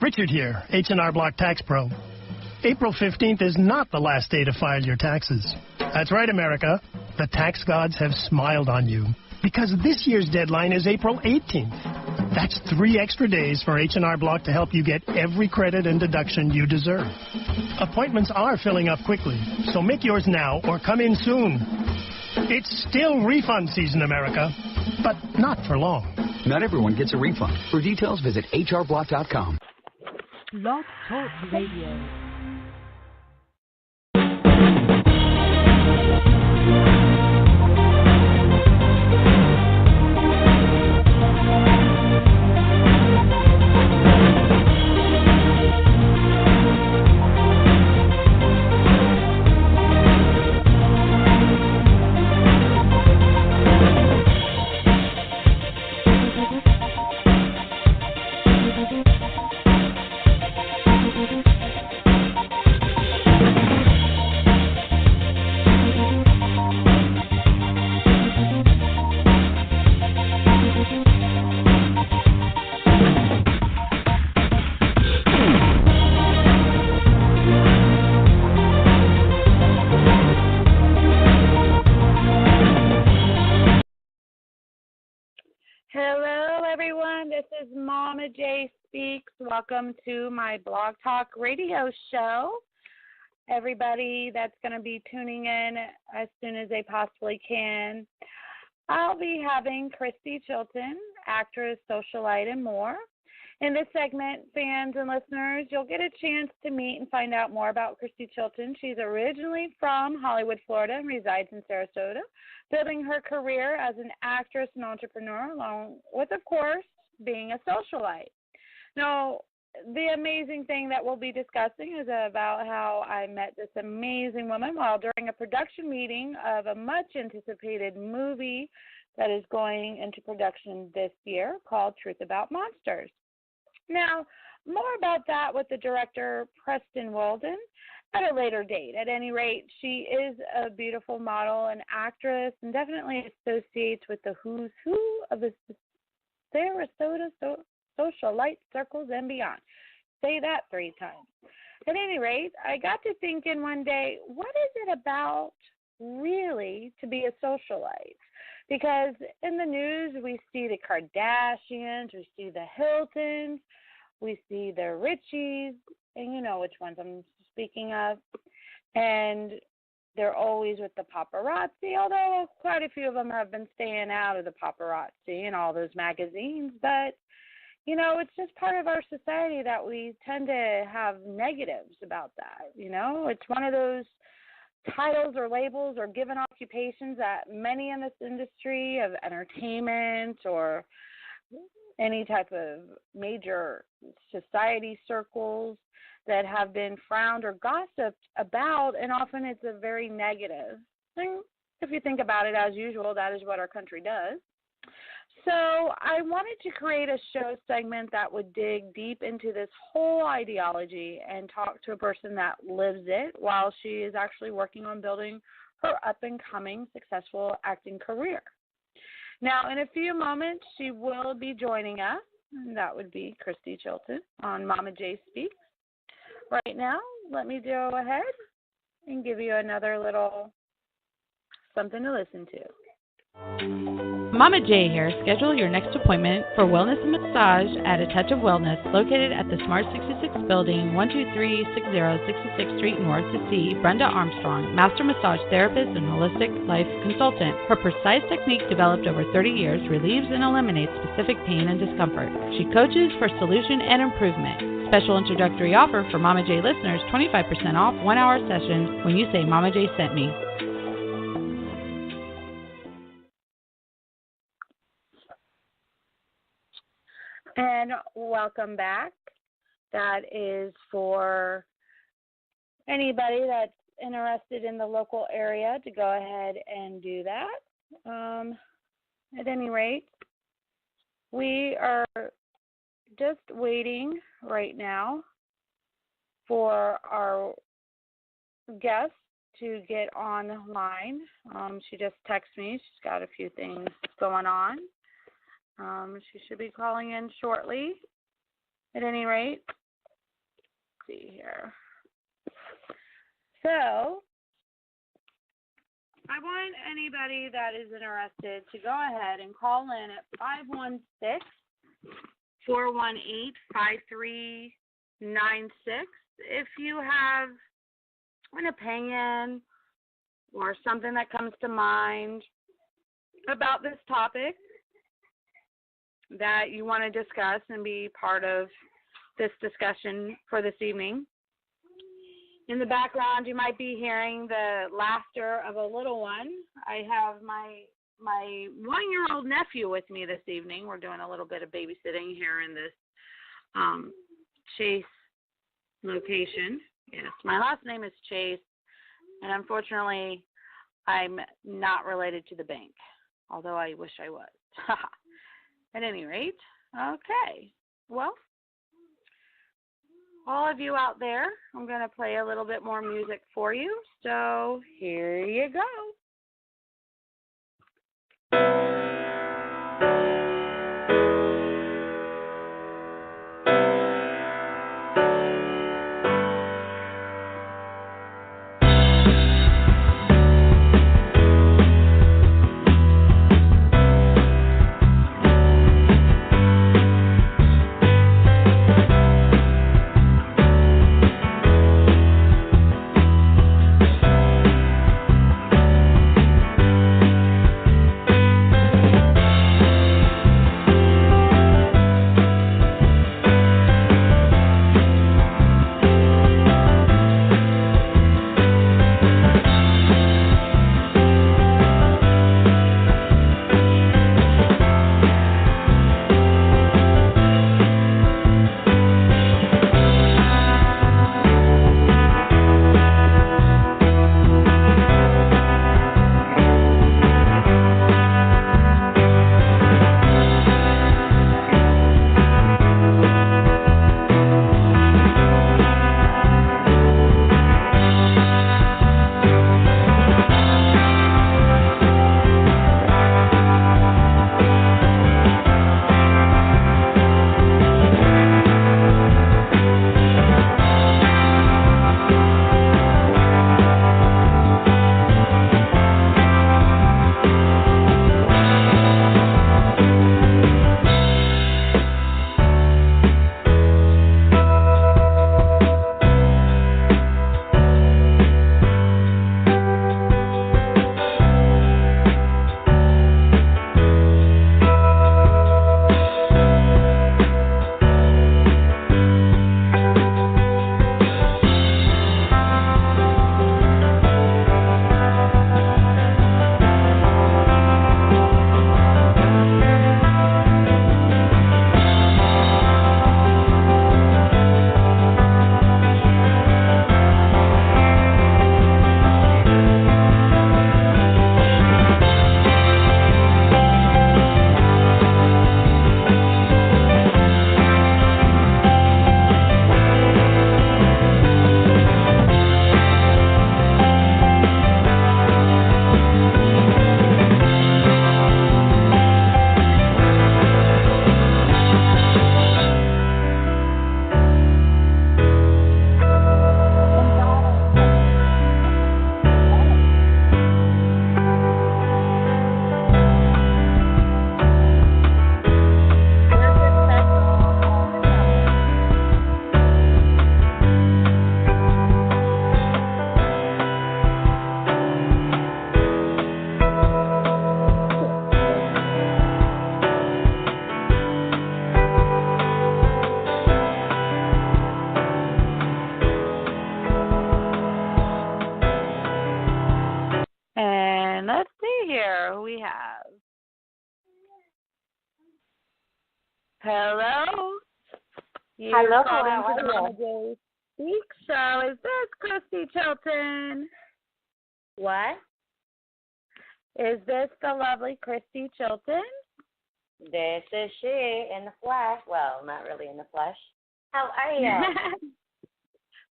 Richard here, H&R Block Tax Pro. April 15th is not the last day to file your taxes. That's right, America. The tax gods have smiled on you because this year's deadline is April 18th. That's 3 extra days for H&R Block to help you get every credit and deduction you deserve. Appointments are filling up quickly, so make yours now or come in soon. It's still refund season, America, but not for long. Not everyone gets a refund. For details, visit hrblock.com. Blog Talk Radio. This is Momma J Speaks. Welcome to my Blog Talk radio show. Everybody that's going to be tuning in as soon as they possibly can. I'll be having Christy Chilton, actress, socialite, and more. In this segment, fans and listeners, you'll get a chance to meet and find out more about Christy Chilton. She's originally from Hollywood, Florida, and resides in Sarasota, building her career as an actress and entrepreneur, along with, of course, being a socialite. Now, the amazing thing that we'll be discussing is about how I met this amazing woman while during a production meeting of a much-anticipated movie that is going into production this year called Truth About Monsters. Now, more about that with the director, Preston Walden, at a later date. At any rate, she is a beautiful model and actress and definitely associates with the who's who of the Sarasota Socialite circles and beyond. Say that 3 times. At any rate, I got to thinking one day, what is it about really to be a socialite? Because in the news, we see the Kardashians, we see the Hiltons, we see the Richies, and you know which ones I'm speaking of. And they're always with the paparazzi, although quite a few of them have been staying out of the paparazzi and all those magazines. But, you know, it's just part of our society that we tend to have negatives about that. You know, it's one of those titles or labels or given occupations that many in this industry of entertainment or any type of major society circles that have been frowned or gossiped about, and often it's a very negative thing. If you think about it, as usual, that is what our country does. So I wanted to create a show segment that would dig deep into this whole ideology and talk to a person that lives it while she is actually working on building her up-and-coming successful acting career. Now, in a few moments, she will be joining us, and that would be Christy Chilton on Momma J Speaks. Right now, let me go ahead and give you another little something to listen to. Momma J here. Schedule your next appointment for wellness and massage at A Touch of Wellness, located at the Smart 66 Building, 12360 66th Street North, to see Brenda Armstrong, master massage therapist and holistic life consultant. Her precise technique, developed over 30 years, relieves and eliminates specific pain and discomfort. She coaches for solution and improvement. Special introductory offer for Momma J listeners, 25% off 1-hour session when you say Momma J sent me. And welcome back. That is for anybody that's interested in the local area to go ahead and do that. At any rate, we are just waiting right now for our guest to get online. She just texted me. She's got a few things going on. She should be calling in shortly. At any rate, see here. So, I want anybody that is interested to go ahead and call in at 516-418-5396 if you have an opinion or something that comes to mind about this topic that you want to discuss and be part of this discussion for this evening. In the background, you might be hearing the laughter of a little one. I have my 1-year-old nephew with me this evening. We're doing a little bit of babysitting here in this Chase location. Yes, my last name is Chase, and unfortunately, I'm not related to the bank, although I wish I was. At any rate, okay. Well, all of you out there, I'm going to play a little bit more music for you. So here you go. Hello. Hello. Called into the Momma J Speak Show. Is this Christy Chilton? What? Is this the lovely Christy Chilton? This is she in the flesh. Well, not really in the flesh. How are you?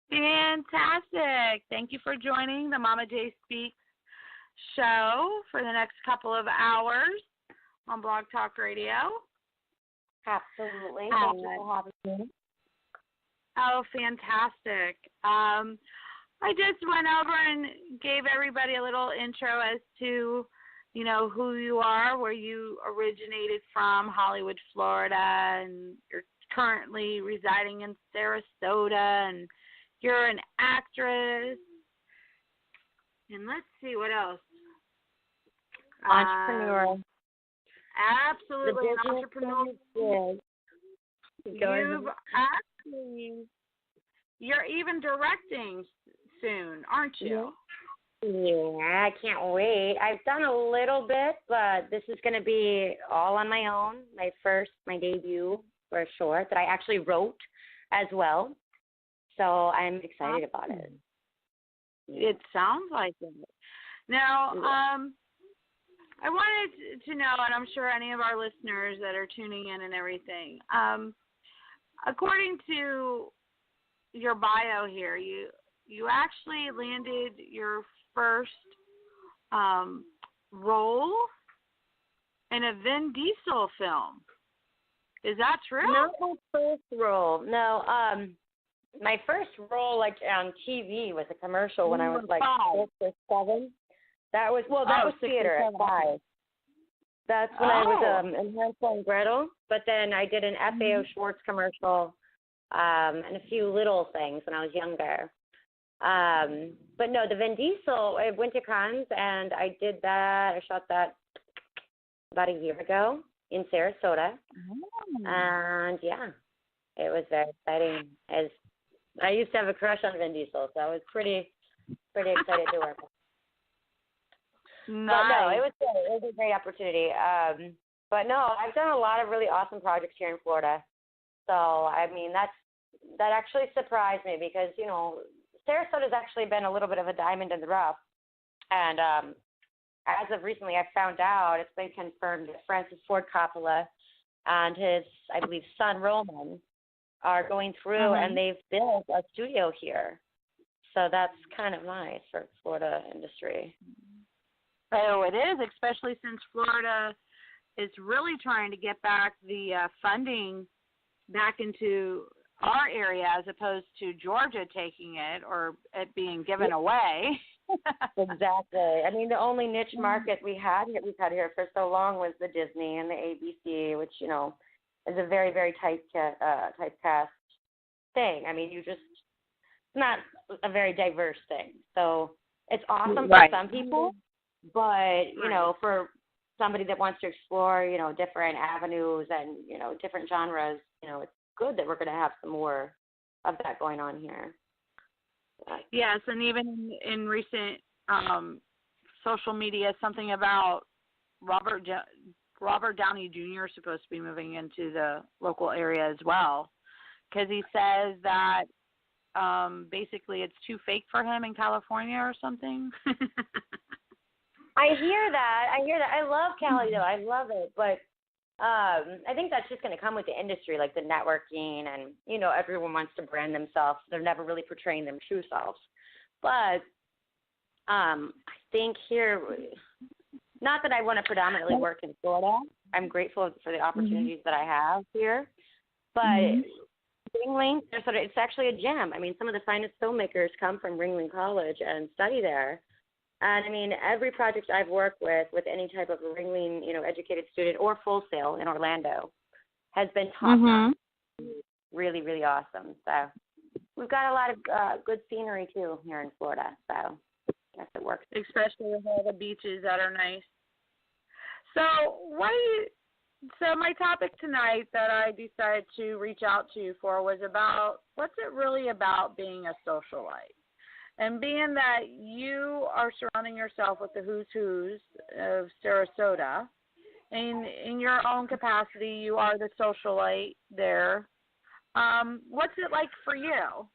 Fantastic. Thank you for joining the Momma J Speaks show for the next couple of hours on Blog Talk Radio. Absolutely. Thank you for having me. Oh, fantastic. I just went over and gave everybody a little intro as to, you know, who you are, where you originated from, Hollywood, Florida, and you're currently residing in Sarasota, and you're an actress. And let's see what else. Entrepreneur. Absolutely, an entrepreneur. You're even directing soon, aren't you? Yeah, I can't wait. I've done a little bit, but this is going to be all on my own. My debut for a short that I actually wrote as well. So I'm excited about it. It sounds like it. Now, I wanted to know, and I'm sure any of our listeners that are tuning in and everything, according to your bio here, you actually landed your first role in a Vin Diesel film. Is that true? Not my first role. No, my first role on TV was a commercial when I was 6 or 7. That was theater at 5. That's when I was in Hansel and Gretel. But then I did an FAO Schwartz commercial and a few little things when I was younger. But no, the Vin Diesel, I went to Cannes and I did that. I shot that about a year ago in Sarasota. And yeah, it was very exciting. As I used to have a crush on Vin Diesel, so I was pretty excited to work with him. Nice. But no, it was good. It was a great opportunity. But no, I've done a lot of really awesome projects here in Florida. So I mean, that actually surprised me because, you know, Sarasota's actually been a little bit of a diamond in the rough. And as of recently, I found out, it's been confirmed that Francis Ford Coppola and his, I believe, son Roman are going through and they've built a studio here. So that's kind of nice for Florida industry. Oh, it is, especially since Florida is really trying to get back the funding back into our area as opposed to Georgia taking it or it being given away. Exactly. I mean, the only niche market we've had here for so long was the Disney and the ABC, which, you know, is a very, very typecast thing. I mean, it's not a very diverse thing. So it's awesome for some people. But, you know, for somebody that wants to explore, you know, different avenues and, you know, different genres, you know, it's good that we're going to have some more of that going on here. Yes, and even in recent social media, something about Robert Downey Jr. is supposed to be moving into the local area as well because he says that basically it's too fake for him in California or something. I hear that. I love Cali, though. I love it. But I think that's just going to come with the industry, like the networking and, you know, everyone wants to brand themselves. They're never really portraying their true selves. But I think here, not that I want to predominantly work in Florida. I'm grateful for the opportunities that I have here. But Ringling, it's actually a gem. I mean, some of the finest filmmakers come from Ringling College and study there. And, I mean, every project I've worked with any type of a Ringling, you know, educated student or Full Sail in Orlando has been top-notch. Really, really awesome. So we've got a lot of good scenery, too, here in Florida. So I guess it works. Especially with all the beaches that are nice. So So my topic tonight that I decided to reach out to you for was about what's it really about being a socialite? And being that you are surrounding yourself with the who's of Sarasota, and in your own capacity, you are the socialite there. What's it like for you?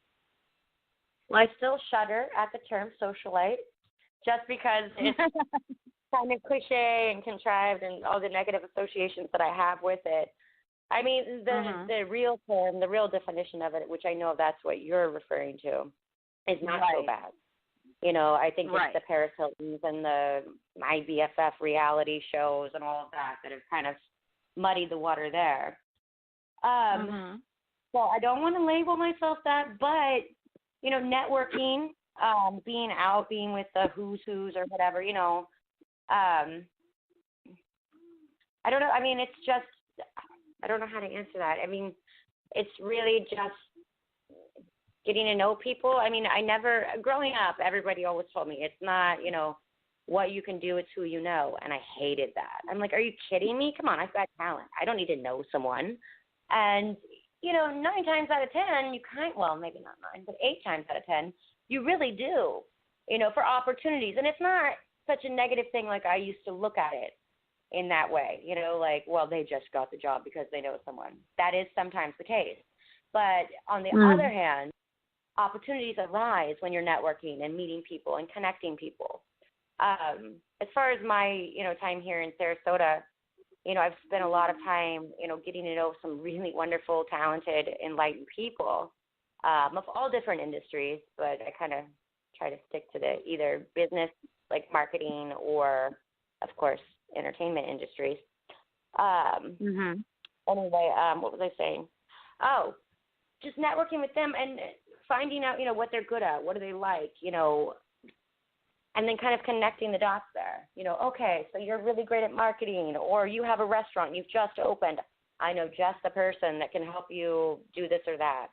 Well, I still shudder at the term socialite just because it's kind of cliche and contrived and all the negative associations that I have with it. I mean, the real term, the real definition of it, which I know that's what you're referring to, is not so bad. You know, I think it's the Paris Hiltons and the My BFF reality shows and all of that have kind of muddied the water there. So I don't want to label myself that, but, you know, networking, being out, being with the who's or whatever, you know, I don't know. I mean, it's just, I don't know how to answer that. I mean, it's really just getting to know people. I mean, growing up, everybody always told me it's not, you know, what you can do, it's who you know. And I hated that. I'm like, are you kidding me? Come on, I've got talent. I don't need to know someone. And, you know, 9 times out of 10, well, maybe not 9, but 8 times out of 10, you really do, you know, for opportunities. And it's not such a negative thing like I used to look at it in that way, you know, like, well, they just got the job because they know someone. That is sometimes the case. But on the other hand, opportunities arise when you're networking and meeting people and connecting people. As far as my, you know, time here in Sarasota, you know, I've spent a lot of time, you know, getting to know some really wonderful, talented, enlightened people of all different industries, but I kind of try to stick to the either business, like marketing, or, of course, entertainment industries. Anyway, what was I saying? Oh, just networking with them and finding out, you know, what they're good at, what do they like, you know, and then kind of connecting the dots there. You know, okay, so you're really great at marketing, or you have a restaurant you've just opened. I know just the person that can help you do this or that.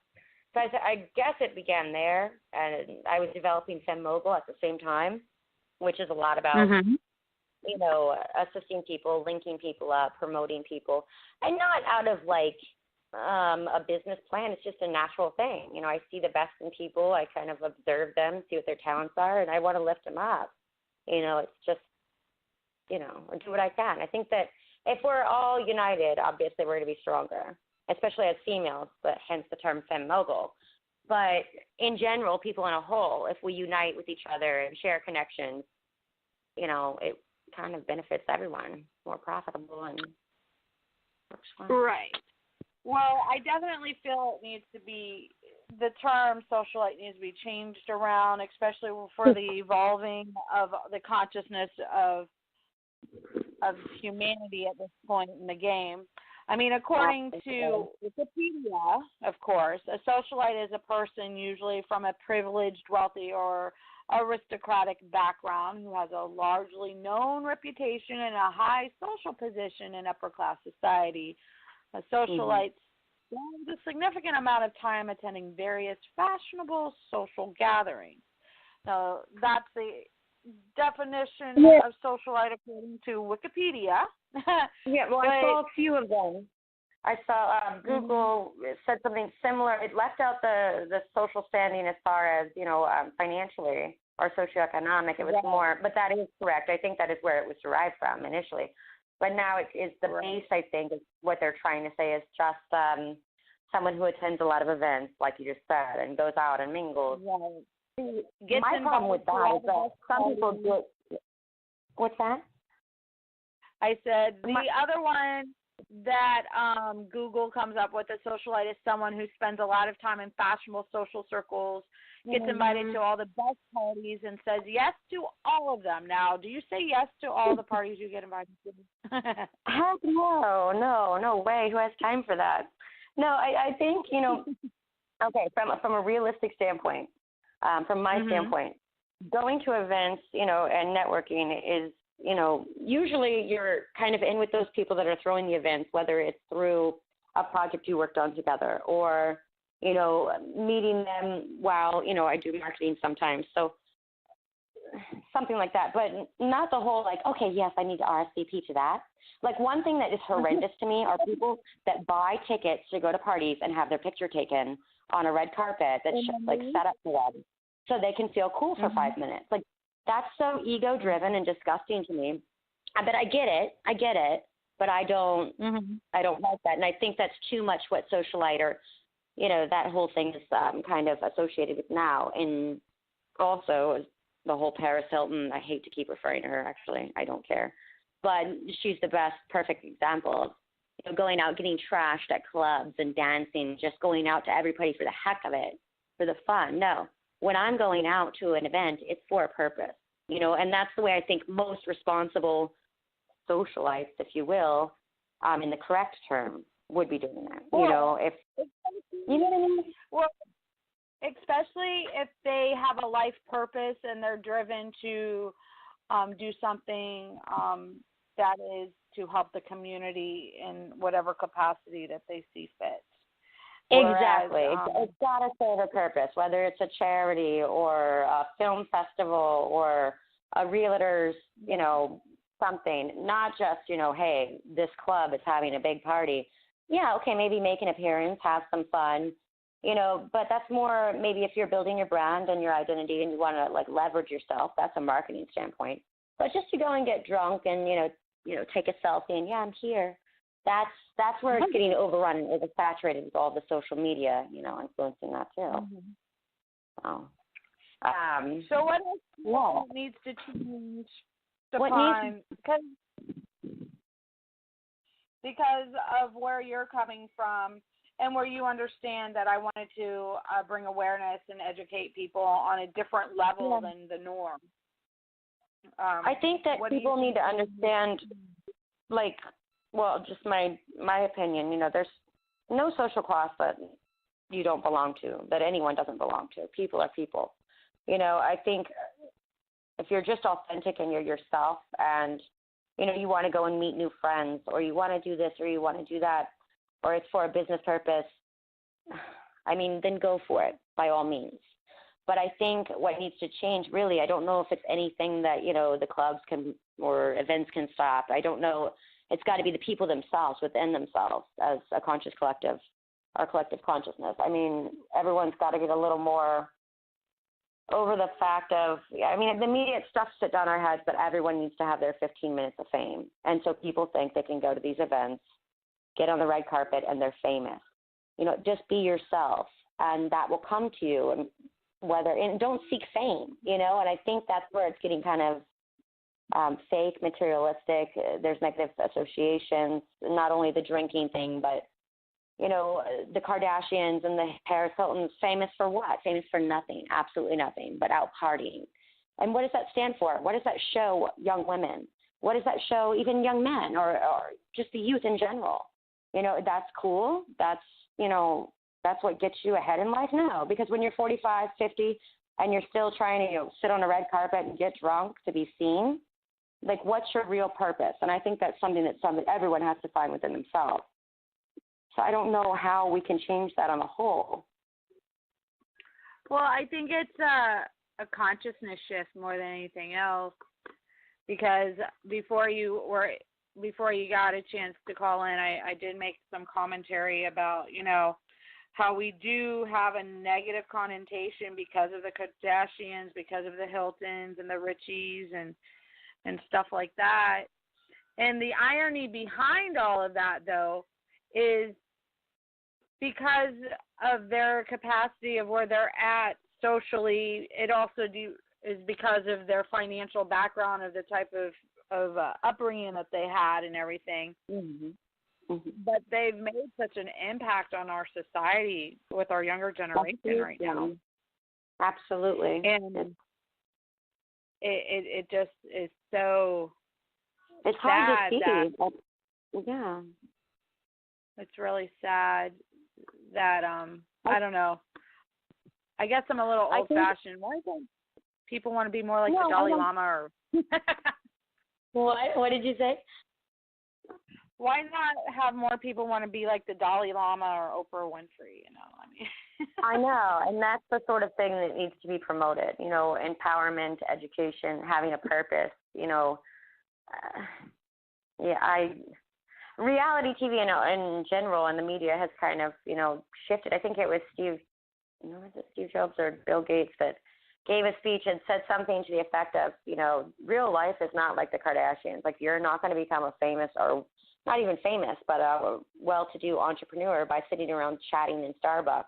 So I guess it began there, and I was developing Femme Mogul at the same time, which is a lot about, you know, assisting people, linking people up, promoting people, and not out of, like, a business plan. It's just a natural thing. You know, I see the best in people. I kind of observe them, see what their talents are, and I want to lift them up. You know, it's just, you know, do what I can. I think that if we're all united, obviously we're going to be stronger, especially as females, but hence the term Femme Mogul. But in general, people in a whole, if we unite with each other and share connections, you know, it kind of benefits everyone, more profitable and works fine. Right. Well, I definitely feel it needs to be, the term socialite needs to be changed around, especially for the evolving of the consciousness of humanity at this point in the game. I mean, according to Wikipedia, of course, a socialite is a person usually from a privileged, wealthy, or aristocratic background who has a largely known reputation and a high social position in upper-class society. A socialite spends a significant amount of time attending various fashionable social gatherings. Now, that's the definition of socialite according to Wikipedia. Yeah, well, I saw a few of them. I saw Google said something similar. It left out the social standing as far as, you know, financially or socioeconomic. It was more, but that is correct. I think that is where it was derived from initially. But now it is the base, I think, is what they're trying to say is just someone who attends a lot of events, like you just said, and goes out and mingles. My problem with that is that some people do it. What's that? I said the other one that Google comes up with, a socialite, is someone who spends a lot of time in fashionable social circles, gets invited to all the best parties, and says yes to all of them. Now, do you say yes to all the parties you get invited to? Heck no way. Who has time for that? No, I think, you know, okay, from a realistic standpoint, from my standpoint, going to events, you know, and networking is, you know, usually you're kind of in with those people that are throwing the events, whether it's through a project you worked on together or, you know, meeting them while, you know, I do marketing sometimes. So something like that, but not the whole, like, okay, yes, I need to RSVP to that. Like, one thing that is horrendous to me are people that buy tickets to go to parties and have their picture taken on a red carpet that's like set up for them so they can feel cool for 5 minutes. Like, that's so ego-driven and disgusting to me. But I get it, but I don't like that. And I think that's too much what socialite or, you know, that whole thing is kind of associated with now. And also the whole Paris Hilton, I hate to keep referring to her, actually. I don't care. But she's the best, perfect example of, you know, going out, getting trashed at clubs and dancing, just going out to everybody for the heck of it, for the fun. No. When I'm going out to an event, it's for a purpose, you know, and that's the way I think most responsible socialites, if you will, in the correct term, would be doing that. Well, If you know what I mean. Well, especially if they have a life purpose and they're driven to do something that is to help the community in whatever capacity that they see fit. Exactly. It's got to serve a purpose, whether it's a charity or a film festival or a realtor's, something. Not just, hey, this club is having a big party. Yeah, okay, maybe make an appearance, have some fun, but that's more maybe if you're building your brand and your identity and you want to, like, leverage yourself, that's a marketing standpoint. But just to go and get drunk and, take a selfie and, yeah, I'm here. That's where it's getting overrun and oversaturated with all the social media, influencing that too. Mm-hmm. So what needs to change because of where you're coming from and where you understand that I wanted to bring awareness and educate people on a different level than the norm. I think that people need to understand, just my opinion, there's no social class that you don't belong to, that anyone doesn't belong to. People are people. I think if you're just authentic and you're yourself and, you want to go and meet new friends or you want to do this or you want to do that or it's for a business purpose, then go for it by all means. But I think what needs to change, really, I don't know if it's anything that, the clubs can or events can stop. I don't know. It's got to be the people themselves within themselves as a conscious collective, our collective consciousness. Everyone's got to get a little more over the fact of, the media stuffs it down our heads, but everyone needs to have their 15 minutes of fame. And so people think they can go to these events, get on the red carpet, and they're famous. Just be yourself, and that will come to you. And don't seek fame, and I think that's where it's getting kind of fake, materialistic. There's negative associations, not only the drinking thing, but, the Kardashians and the Paris Hiltons, famous for what? Famous for nothing, absolutely nothing, but out partying. And what does that stand for? What does that show young women? What does that show even young men or just the youth in general? That's cool. That's what gets you ahead in life? No, because when you're 45, 50, and you're still trying to sit on a red carpet and get drunk to be seen, like, what's your real purpose? And I think that's something that everyone has to find within themselves. So I don't know how we can change that on the whole. Well, I think it's a consciousness shift more than anything else, because before you got a chance to call in, I did make some commentary about, how we do have a negative connotation because of the Kardashians, because of the Hiltons and the Richies and stuff like that. And the irony behind all of that, though, is because of their capacity of where they're at socially, it also is because of their financial background, of the type of upbringing that they had and everything. Mm-hmm. Mm-hmm. But they've made such an impact on our society with our younger generation right now. Absolutely. And it just is so it's sad. Hard to see. Yeah. It's really sad that I don't know. I guess I'm a little old-fashioned. Why don't people want to be more like the Dalai Lama? Or What did you say? Why not have more people want to be like the Dalai Lama or Oprah Winfrey? I know, and that's the sort of thing that needs to be promoted. Empowerment, education, having a purpose. Reality TV in general and the media has kind of, shifted. I think it was Steve Jobs or Bill Gates that gave a speech and said something to the effect of, real life is not like the Kardashians. Like, you're not going to become a famous, or not even famous, but a well-to-do entrepreneur by sitting around chatting in Starbucks.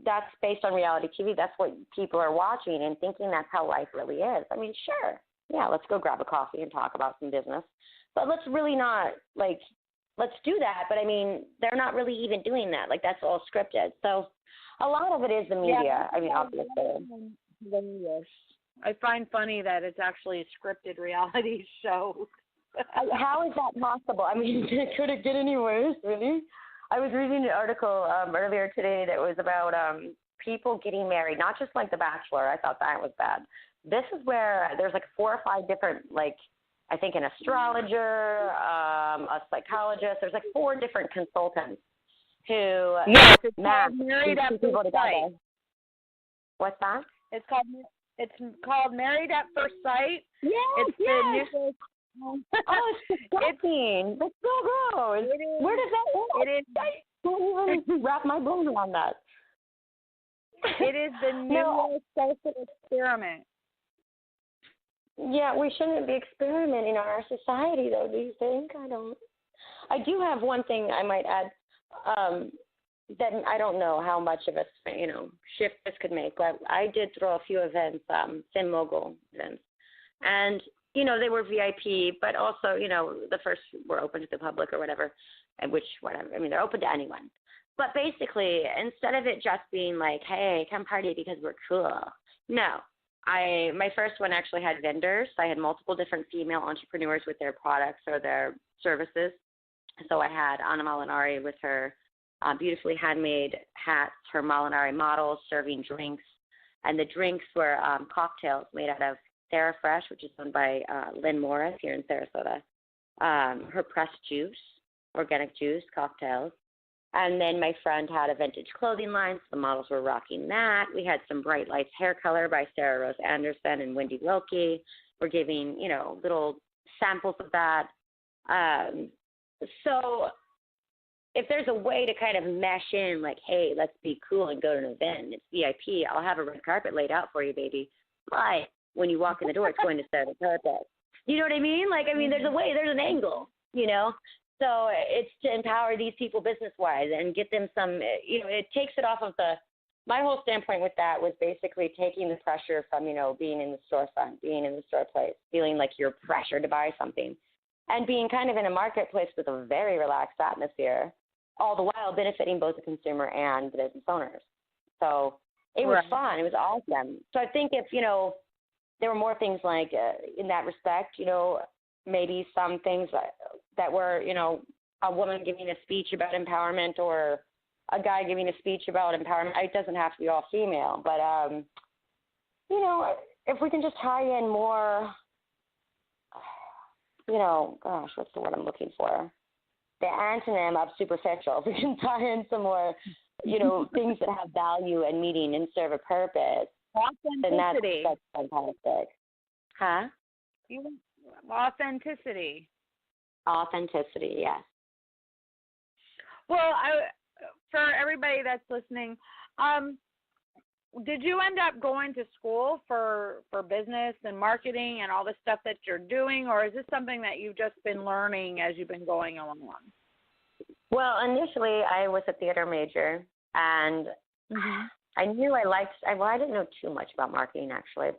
That's based on reality TV. That's what people are watching and thinking that's how life really is. Sure. Yeah, let's go grab a coffee and talk about some business. But let's really not, let's do that. But, they're not really even doing that. Like, that's all scripted. So a lot of it is the media. Obviously. I find funny that it's actually a scripted reality show. How is that possible? I mean, could it get any worse, really? I was reading an article earlier today that was about people getting married, not just like The Bachelor. I thought that was bad. This is where there's like 4 or 5 different, like, I think an astrologer, a psychologist. There's like 4 different consultants who match Married at people First together. Sight. What's that? It's called Married at First Sight. Yes, it's yes. The new, oh, it's disgusting. That's so gross. Where does that go? It is. I can't even wrap my brain around that. It is the new social experiment. Yeah, we shouldn't be experimenting in our society, though, do you think? I do have one thing I might add that I don't know how much of a, shift this could make, but I did throw a few events, Fin Mogul events. And, they were VIP, but also, the first were open to the public or whatever, they're open to anyone. But basically, instead of it just being like, hey, come party because we're cool, no. My first one actually had vendors. I had multiple different female entrepreneurs with their products or their services. So I had Anna Molinari with her beautifully handmade hats, her Molinari models serving drinks. And the drinks were cocktails made out of TheraFresh, which is owned by Lynn Morris here in Sarasota. Her pressed juice, organic juice cocktails. And then my friend had a vintage clothing line, so the models were rocking that. We had some Bright Lights hair color by Sarah Rose Anderson and Wendy Wilkie. We're giving, little samples of that. So if there's a way to kind of mesh in, like, hey, let's be cool and go to an event, it's VIP, I'll have a red carpet laid out for you, baby. But when you walk in the door, it's going to serve a purpose. You know what I mean? There's a way, there's an angle, So it's to empower these people business-wise and get them some, it takes it off of my whole standpoint with that was basically taking the pressure from, being in the storefront, being in the store place, feeling like you're pressured to buy something, and being kind of in a marketplace with a very relaxed atmosphere, all the while benefiting both the consumer and the business owners. So it was fun. It was awesome. So I think if, there were more things like in that respect, maybe some things that were, a woman giving a speech about empowerment or a guy giving a speech about empowerment. It doesn't have to be all female, but, if we can just tie in more, what's the word I'm looking for? The antonym of superficial. If we can tie in some more, things that have value and meaning and serve a purpose, then that's fantastic. Huh? Authenticity. Authenticity, yes. Well, for everybody that's listening, did you end up going to school for business and marketing and all the stuff that you're doing, or is this something that you've just been learning as you've been going along? Well, initially I was a theater major, and I knew I didn't know too much about marketing, actually.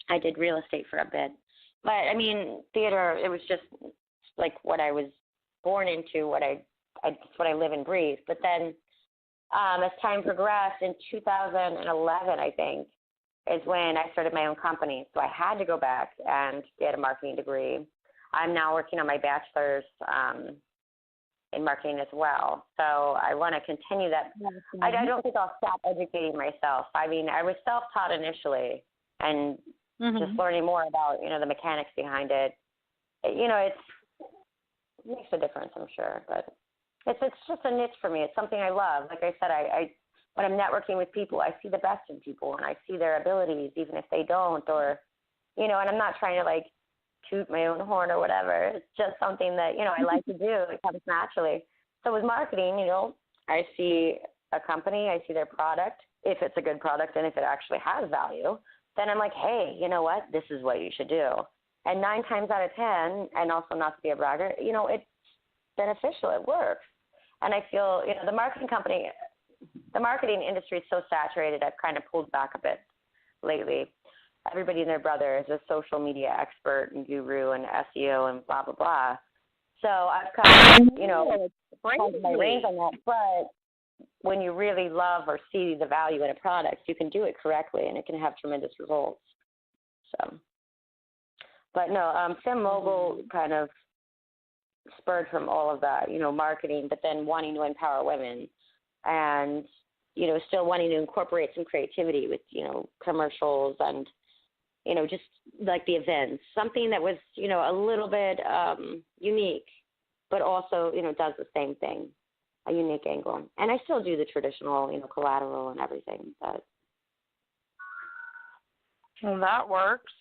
I did real estate for a bit. But, theater, it was just like what I was born into, what I live and breathe. But then as time progressed, in 2011, I think, is when I started my own company. So I had to go back and get a marketing degree. I'm now working on my bachelor's in marketing as well. So I want to continue that. I don't think I'll stop educating myself. I was self-taught initially, and just learning more about, the mechanics behind it. It makes a difference, I'm sure. But it's just a niche for me. It's something I love. Like I said, I when I'm networking with people, I see the best in people, and I see their abilities, even if they don't, or, and I'm not trying to, toot my own horn or whatever. It's just something that, I like to do. It comes naturally. So with marketing, I see a company, I see their product, if it's a good product and if it actually has value, then I'm like, hey, you know what? This is what you should do. And 9 times out of 10, and also not to be a bragger, it's beneficial. It works. And I feel, the marketing industry is so saturated, I've kind of pulled back a bit lately. Everybody and their brother is a social media expert and guru and SEO and blah, blah, blah. So I've kind of, held my reins on that. But when you really love or see the value in a product, you can do it correctly, and it can have tremendous results. So But no, Sim Mogul kind of spurred from all of that, marketing, but then wanting to empower women and, still wanting to incorporate some creativity with, commercials and, just like the events, something that was, a little bit unique, but also, does the same thing, a unique angle. And I still do the traditional, collateral and everything, but. Well, that works.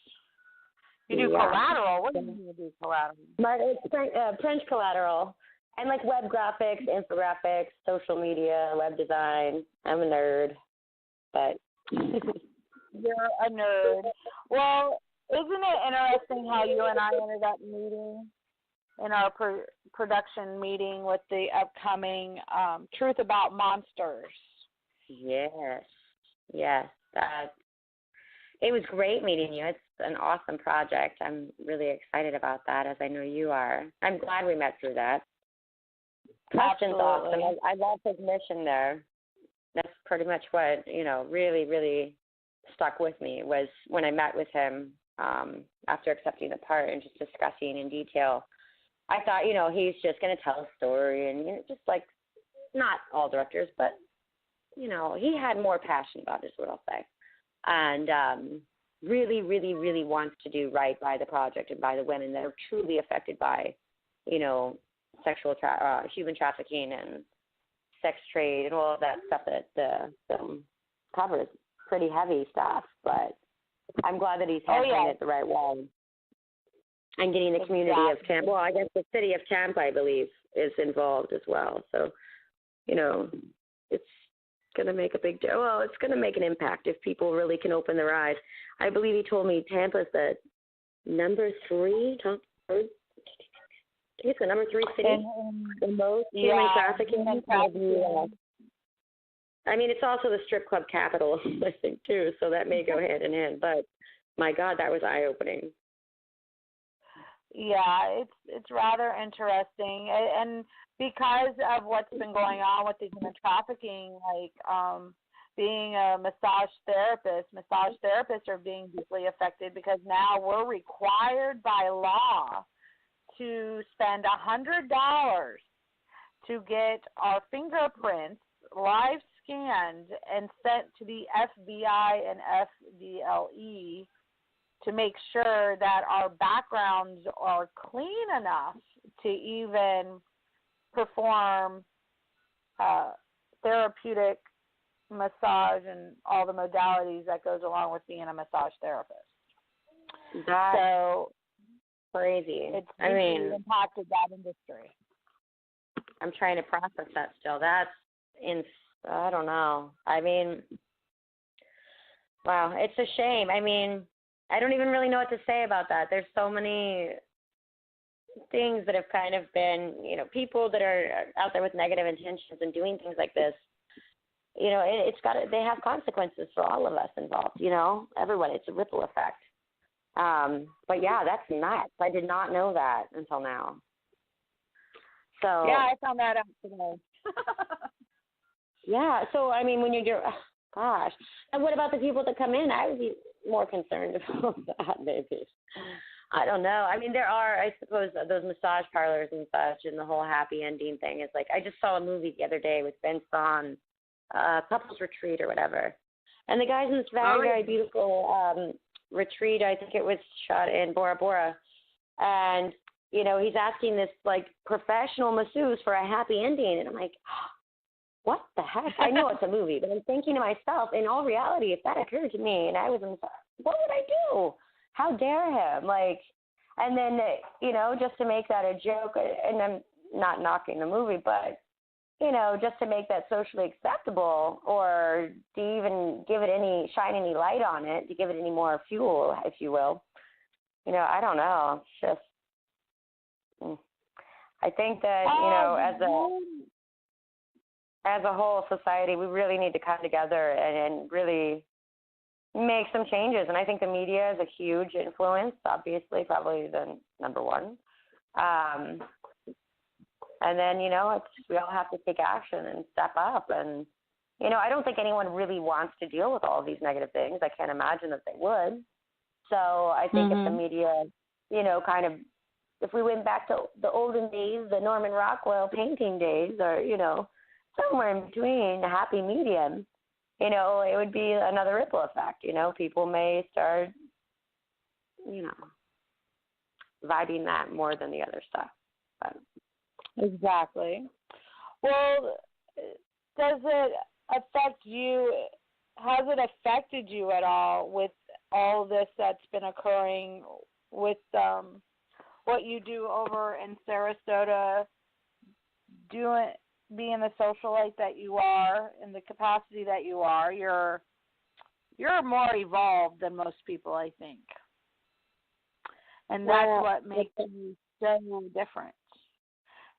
You do collateral. What do you do collateral? But it's print collateral and like web graphics, infographics, social media, web design. I'm a nerd, but. You're a nerd. Well, isn't it interesting how you and I ended up meeting in our production meeting with the upcoming Truth About Monsters? Yes. It was great meeting you. It's an awesome project. I'm really excited about that, as I know you are. I'm glad we met through that. Preston's awesome. I love his mission there. That's pretty much what, really, really stuck with me was when I met with him after accepting the part and just discussing in detail. I thought, he's just going to tell a story and, just like not all directors, but, he had more passion about it is what I'll say. And really, really, really wants to do right by the project and by the women that are truly affected by, human trafficking and sex trade and all of that stuff that the film covers. Pretty heavy stuff, but I'm glad that he's handling it the right way. And getting the community of Tampa, well, I guess the city of Tampa, I believe, is involved as well. So, it's going to make a big deal. Well, it's going to make an impact if people really can open their eyes. I believe he told me Tampa's the number 3, I think it's the number 3 city in most human trafficking. I mean, it's also the strip club capital, I think, too, so that may go hand in hand. But, my God, that was eye-opening. Yeah, it's rather interesting. And because of what's been going on with the human trafficking, like being a massage therapists are being deeply affected because now we're required by law to spend $100 to get our fingerprints live scanned and sent to the FBI and FDLE to make sure that our backgrounds are clean enough to even perform therapeutic massage and all the modalities that goes along with being a massage therapist. That's so crazy. It's impacted that industry. I'm trying to process that still. That's I don't know. I mean, wow, it's a shame. I mean, I don't even really know what to say about that. There's so many things that have kind of been, people that are out there with negative intentions and doing things like this. They have consequences for all of us involved, everyone. It's a ripple effect. But yeah, that's nuts. I did not know that until now. So yeah, I found that out today. Yeah. So I mean, when you're, gosh, and what about the people that come in? I would be more concerned about that, maybe. I don't know. I mean, there are, I suppose, those massage parlors and such, and the whole happy ending thing is like, I just saw a movie the other day with Ben Son, Couples Retreat or whatever. And the guy's in this very beautiful retreat. I think it was shot in Bora Bora. And, he's asking this, like, professional masseuse for a happy ending. And I'm like, what the heck? I know it's a movie, but I'm thinking to myself, in all reality, if that occurred to me and I was in, what would I do? How dare him? Like, and then, just to make that a joke, and I'm not knocking the movie, but, just to make that socially acceptable or to even shine any light on it, to give it any more fuel, if you will. I don't know. It's just, I think that, as a whole society, we really need to come together and really make some changes. And I think the media is a huge influence, obviously, probably the number one. And then, we all have to take action and step up. And, I don't think anyone really wants to deal with all of these negative things. I can't imagine that they would. So I think if the media kind of, if we went back to the olden days, the Norman Rockwell painting days, or, somewhere in between, a happy medium, it would be another ripple effect. People may start, vibing that more than the other stuff. But. Exactly. Well, does it affect you? Has it affected you at all with all this that's been occurring with what you do over in Sarasota, being the socialite that you are, in the capacity that you are? You're more evolved than most people, I think, and that's what makes you so different.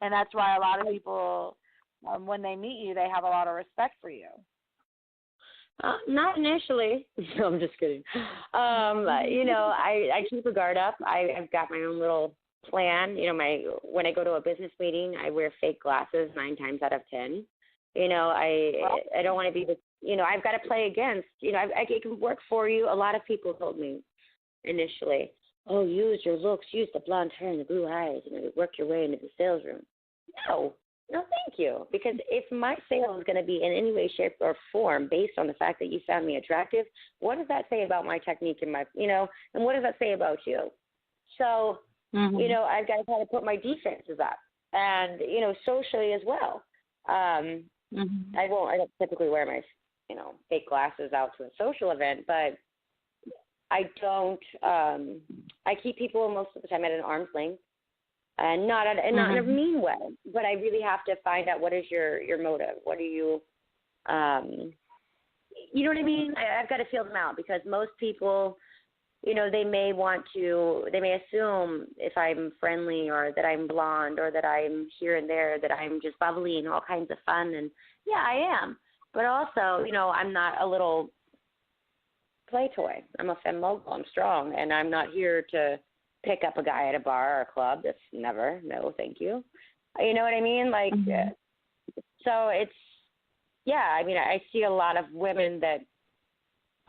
And that's why a lot of people, when they meet you, they have a lot of respect for you. Not initially. No, I'm just kidding. I keep a guard up. I've got my own little plan. When I go to a business meeting, I wear fake glasses 9 times out of 10. I don't want to be the, I've got to play against, I can work for you. A lot of people told me initially, oh, use your looks, use the blonde hair and the blue eyes, and work your way into the sales room. No, thank you. Because if my sale is going to be in any way, shape, or form based on the fact that you found me attractive, what does that say about my technique and and what does that say about you? So, I've got to kind of put my defenses up, and socially as well. I don't typically wear my fake glasses out to a social event, but I don't. I keep people most of the time at an arm's length, and not in a mean way. But I really have to find out what is your motive. What are you? You know what I mean? I've got to feel them out, because most people, they may assume if I'm friendly or that I'm blonde or that I'm here and there, that I'm just bubbly and all kinds of fun. And yeah, I am. But also, I'm not a little play toy. I'm a femme mogul. I'm strong, and I'm not here to pick up a guy at a bar or a club. That's never. No, thank you. You know what I mean? Like, so it's, yeah. I mean, I see a lot of women that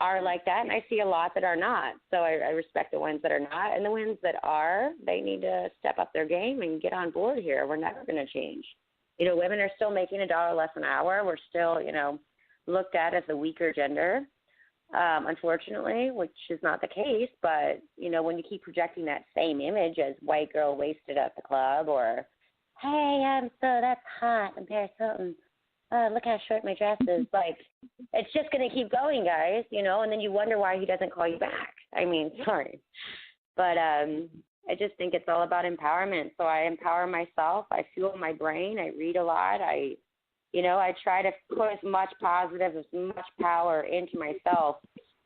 are like that, and I see a lot that are not. So I respect the ones that are not, and the ones that are, they need to step up their game and get on board here. We're never going to change. Women are still making $1 less an hour. We're still, looked at as the weaker gender. Unfortunately, which is not the case, but, when you keep projecting that same image as white girl wasted at the club, or, hey, that's hot in Paris Hilton. Look how short my dress is. Like, it's just going to keep going, guys, and then you wonder why he doesn't call you back. I mean, sorry. But I just think it's all about empowerment. So I empower myself. I fuel my brain. I read a lot. I try to put as much positive, as much power into myself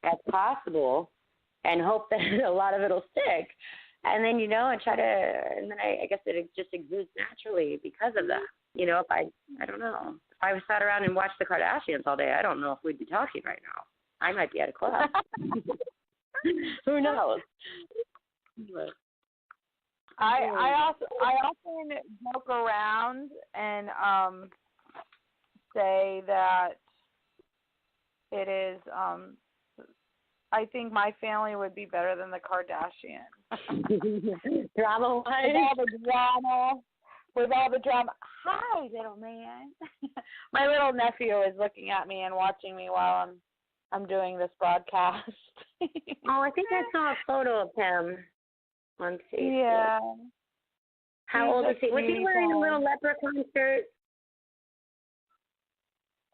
as possible, and hope that a lot of it'll stick. And then, and then I guess it just exudes naturally because of that. If I don't know, if I sat around and watched the Kardashians all day, I don't know if we'd be talking right now. I might be at a club. Who knows? But, I often joke around and say that it is. I think my family would be better than the Kardashians. Drama with all the drama. Hi, little man. My little nephew is looking at me and watching me while I'm doing this broadcast. I think I saw a photo of him on Facebook. Yeah. How old is he? Was he wearing a little leprechaun shirt?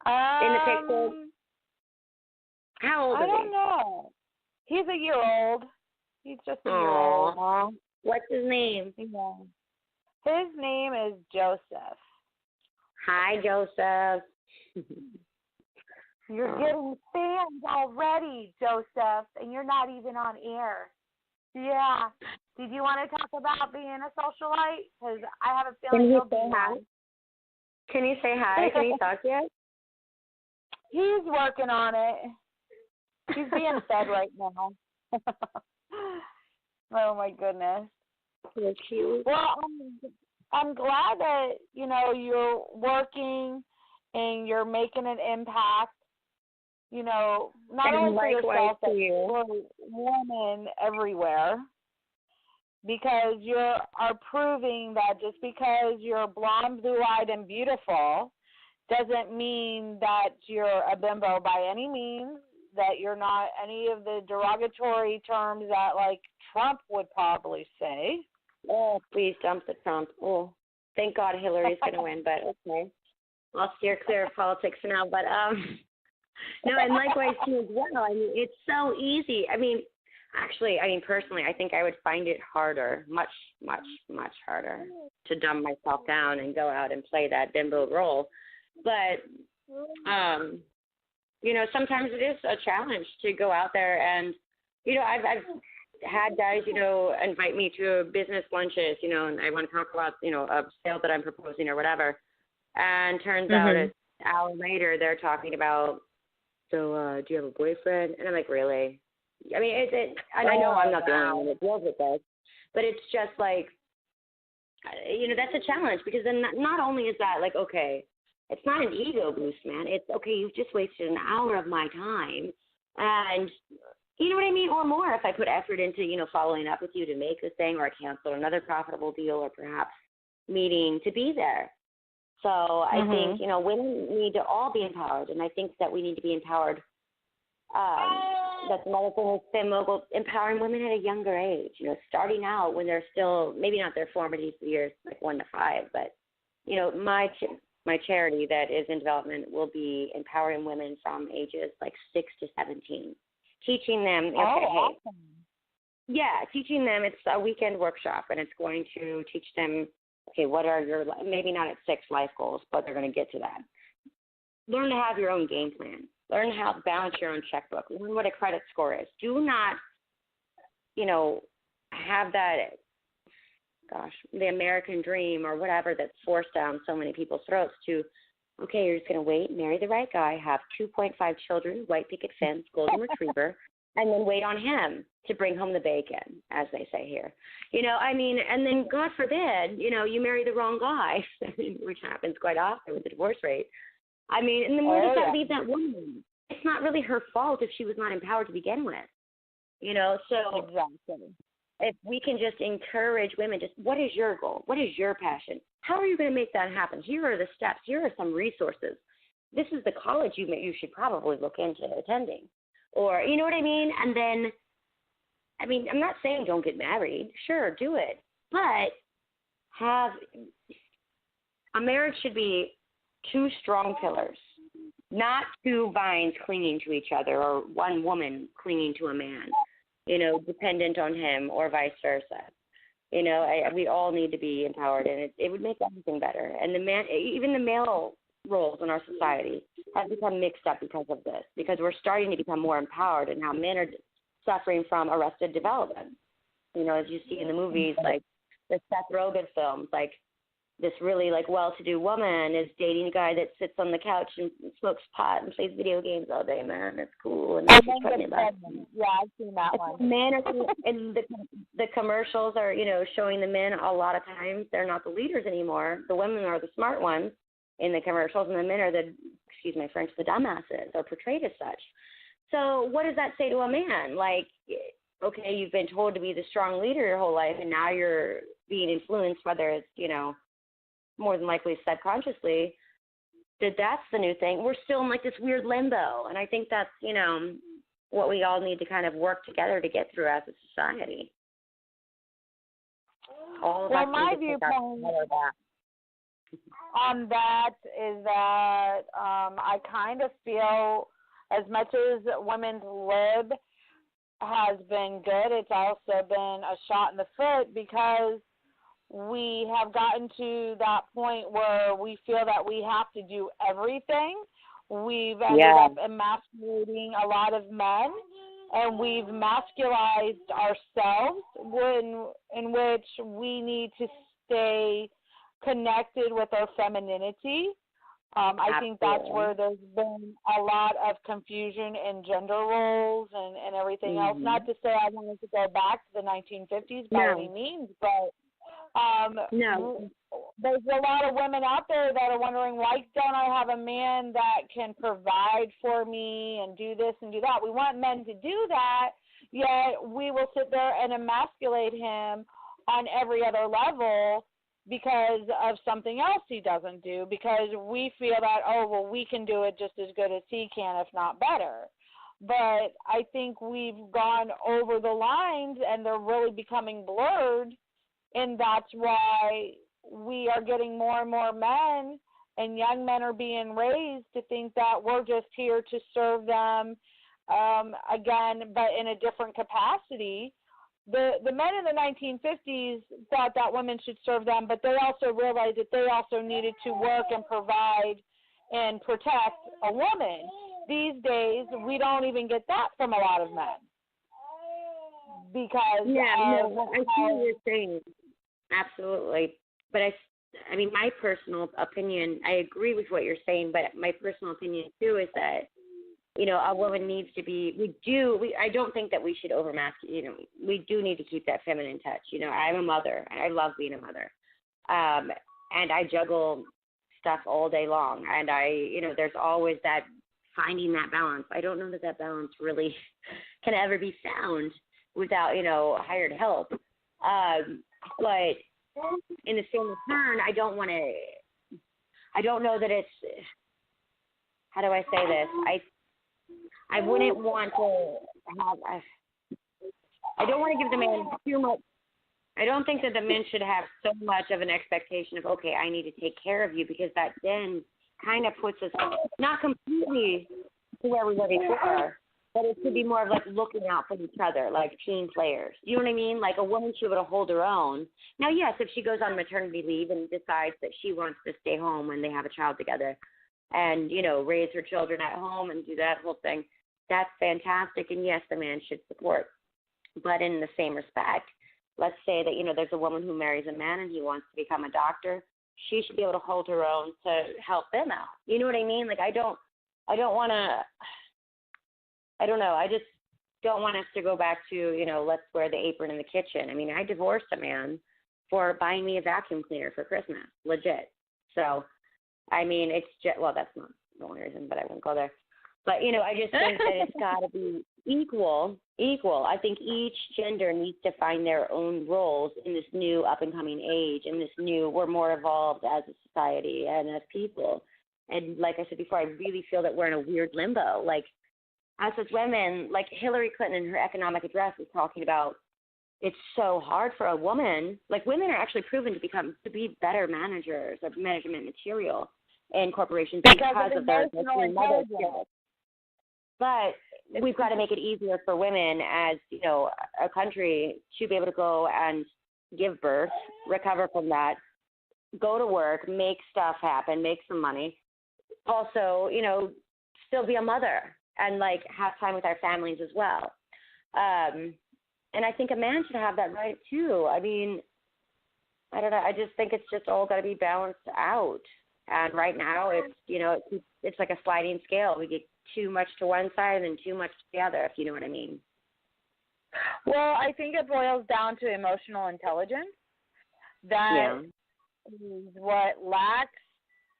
In the picture? How old is he? I don't know. He's a year old. He's just a year old. What's his name? Yeah. His name is Joseph. Hi, Joseph. You're getting fans already, Joseph, and you're not even on air. Yeah. Did you want to talk about being a socialite? Because I have a feeling you'll be on. Can you say hi? Can you talk yet? He's working on it. He's being fed right now. Oh, my goodness. So cute. Well, I'm glad that, you're working and you're making an impact, not only for yourself, but for women everywhere. because you are proving that just because you're blonde, blue-eyed, and beautiful doesn't mean that you're a bimbo by any means, that you're not any of the derogatory terms that, like, Trump would probably say. Oh, please dump the Trump. Oh, thank God Hillary's going to win, but okay. I'll steer clear of politics for now. But, no, and likewise, too, as well. I mean, it's so easy. I mean, actually, personally, I think I would find it harder, much, much, much harder to dumb myself down and go out and play that bimbo role. But, you know, sometimes it is a challenge to go out there and, you know, I've had guys, you know, invite me to business lunches, you know, and I want to talk about, you know, a sale that I'm proposing or whatever. And turns out an hour later they're talking about, so do you have a boyfriend? And I'm like, really? I mean, I know I'm not the only one that deals with this, but it's just like, you know, that's a challenge because then not only is that like, okay, it's not an ego boost, man. It's, okay, you've just wasted an hour of my time and, you know what I mean? Or more if I put effort into, you know, following up with you to make this thing or I cancel another profitable deal or perhaps meeting to be there. So I think, you know, women need to all be empowered, and I think that we need to be empowered. That's another thing is Femme Mogul, empowering women at a younger age, you know, starting out when they're still, maybe not their formative years, like 1 to 5, but, you know, my charity that is in development will be empowering women from ages like 6 to 17. Teaching them, teaching them. It's a weekend workshop, and it's going to teach them, okay, what are your, maybe not at 6 life goals, but they're going to get to that. Learn to have your own game plan. Learn how to balance your own checkbook. Learn what a credit score is. Do not, you know, have that, the American dream or whatever that's forced down so many people's throats to, okay, you're just going to wait, marry the right guy, have 2.5 children, white picket fence, golden retriever, and then wait on him to bring home the bacon, as they say here. You know, I mean, and then God forbid, you know, you marry the wrong guy, which happens quite often with the divorce rate. I mean, and then where does that leave that woman? It's not really her fault if she was not empowered to begin with. You know, so if we can just encourage women, just what is your goal? What is your passion? How are you going to make that happen? Here are the steps. Here are some resources. This is the college you should probably look into attending. Or, you know what I mean? And then, I mean, I'm not saying don't get married. Sure, do it. But a marriage should be 2 strong pillars, not 2 vines clinging to each other or one woman clinging to a man, you know, dependent on him or vice versa. You know, we all need to be empowered, and it would make everything better. And even the male roles in our society have become mixed up because of this, because we're starting to become more empowered, and how men are suffering from arrested development. You know, as you see in the movies, like the Seth Rogen films, like this really like well-to-do woman is dating a guy that sits on the couch and smokes pot and plays video games all day. Man, that's cool. And she's pregnant. Yeah, I've seen that one. Men and the commercials are, you know, showing the men a lot of times they're not the leaders anymore. The women are the smart ones in the commercials, and the men are the, excuse my French, the dumbasses, or portrayed as such. So what does that say to a man? Like, okay, you've been told to be the strong leader your whole life, and now you're being influenced, whether it's, you know, more than likely subconsciously, that that's the new thing. We're still in like this weird limbo. And I think that's, you know, what we all need to kind of work together to get through as a society. Well, my viewpoint on that is that I kind of feel as much as women's lib has been good, it's also been a shot in the foot because we have gotten to that point where we feel that we have to do everything. We've ended up emasculating a lot of men, and we've masculized ourselves in which we need to stay connected with our femininity. I think that's where there's been a lot of confusion in gender roles and everything else. Not to say I wanted to go back to the 1950s by any means, but there's a lot of women out there that are wondering, why don't I have a man that can provide for me and do this and do that? We want men to do that, yet we will sit there and emasculate him on every other level because of something else he doesn't do, because we feel that, oh, well, we can do it just as good as he can, if not better. But I think we've gone over the lines and they're really becoming blurred, and that's why we are getting more and more men, and young men are being raised to think that we're just here to serve them, again, but in a different capacity. The men in the 1950s thought that women should serve them, but they also realized that they also needed to work and provide and protect a woman. These days, we don't even get that from a lot of men. Because I see what you're saying. Absolutely. But I mean, my personal opinion, I agree with what you're saying, but my personal opinion too is that, you know, a woman needs to be, I don't think that we should we do need to keep that feminine touch. You know, I'm a mother, and I love being a mother. And I juggle stuff all day long, and there's always that, finding that balance. I don't know that balance really can ever be found without, hired help. But in the same return, I don't know that it's, how do I say this? I wouldn't want to have, I don't want to give the man too much. I don't think that the men should have so much of an expectation of, okay, I need to take care of you, because that then kind of puts us not completely to where we were before, but it should be more of like looking out for each other, like team players. You know what I mean? Like a woman should be able to hold her own. Now, yes, if she goes on maternity leave and decides that she wants to stay home when they have a child together and, raise her children at home and do that whole thing, that's fantastic. And yes, the man should support. But in the same respect, let's say that, there's a woman who marries a man and he wants to become a doctor. She should be able to hold her own to help them out. You know what I mean? Like, I don't want to, I don't know. I just don't want us to go back to, let's wear the apron in the kitchen. I mean, I divorced a man for buying me a vacuum cleaner for Christmas, legit. So, I mean, it's just, well, that's not the only reason, but I won't go there. But, I just think that it's got to be equal. I think each gender needs to find their own roles in this new up-and-coming age, in this new, we're more evolved as a society and as people. And like I said before, I really feel that we're in a weird limbo. Like, us as women, like Hillary Clinton in her economic address was talking about, it's so hard for a woman. Like, women are actually proven to be better managers of management material in corporations because of their mother skills. But we've got to make it easier for women as, a country to be able to go and give birth, recover from that, go to work, make stuff happen, make some money. Also, still be a mother and, like, have time with our families as well. And I think a man should have that right, too. I mean, I don't know. I just think it's just all got to be balanced out. And right now it's, it's like a sliding scale. We get too much to one side and too much to the other, if you know what I mean. Well, I think it boils down to emotional intelligence. That is what lacks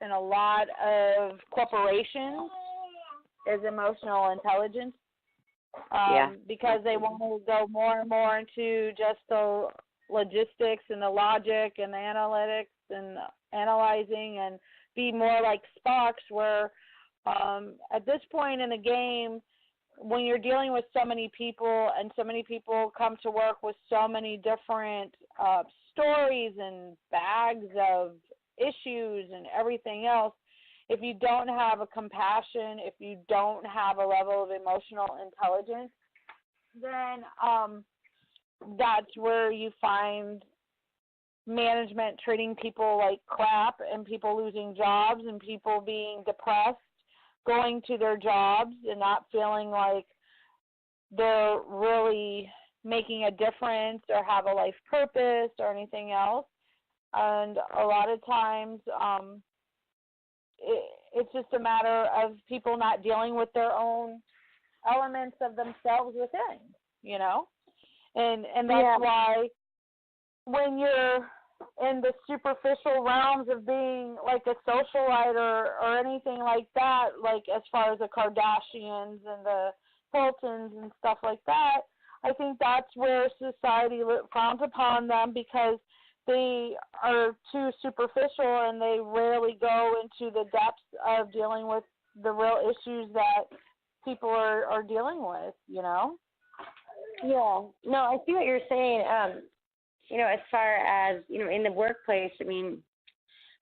in a lot of corporations is emotional intelligence. Because they want to go more and more into just the logistics and the logic and the analytics and analyzing and be more like Sparks, where at this point in the game, when you're dealing with so many people and so many people come to work with so many different stories and bags of issues and everything else, if you don't have a compassion, if you don't have a level of emotional intelligence, then that's where you find management treating people like crap and people losing jobs and people being depressed, going to their jobs and not feeling like they're really making a difference or have a life purpose or anything else. And a lot of times it's just a matter of people not dealing with their own elements of themselves within, And that's why when you're in the superficial realms of being like a socialite or anything like that, like as far as the Kardashians and the Hiltons and stuff like that, I think that's where society frowns upon them because they are too superficial and they rarely go into the depths of dealing with the real issues that people are dealing with, you know? Yeah. No, I see what you're saying. You know, as far as, you know, in the workplace, I mean,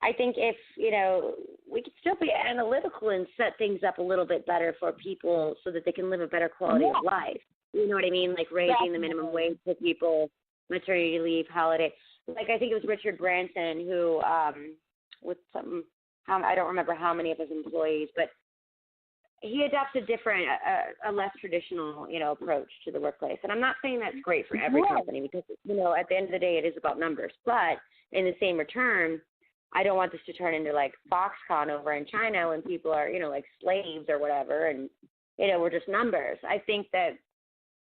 I think if, you know, we could still be analytical and set things up a little bit better for people so that they can live a better quality of life. You know what I mean? Like raising the minimum wage for people, maternity leave, holiday. Like I think it was Richard Branson who, with some, I don't remember how many of his employees, but he adopts a different, a less traditional, you know, approach to the workplace. And I'm not saying that's great for every company because, you know, at the end of the day, it is about numbers. But in the same return, I don't want this to turn into like Foxconn over in China when people are, you know, like slaves or whatever, and, you know, we're just numbers. I think that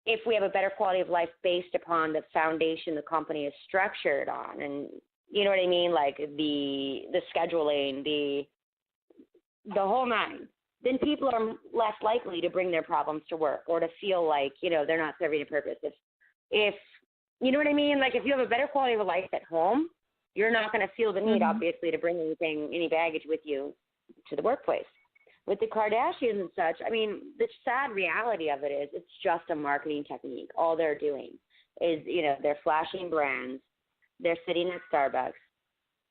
if we have a better quality of life based upon the foundation the company is structured on, and you know what I mean, like the scheduling, the whole nine, then people are less likely to bring their problems to work or to feel like, you know, they're not serving a purpose. If you know what I mean, like if you have a better quality of life at home, you're not going to feel the need, obviously, to bring any baggage with you to the workplace. With the Kardashians and such, I mean, the sad reality of it is it's just a marketing technique. All they're doing is, you know, they're flashing brands. They're sitting at Starbucks.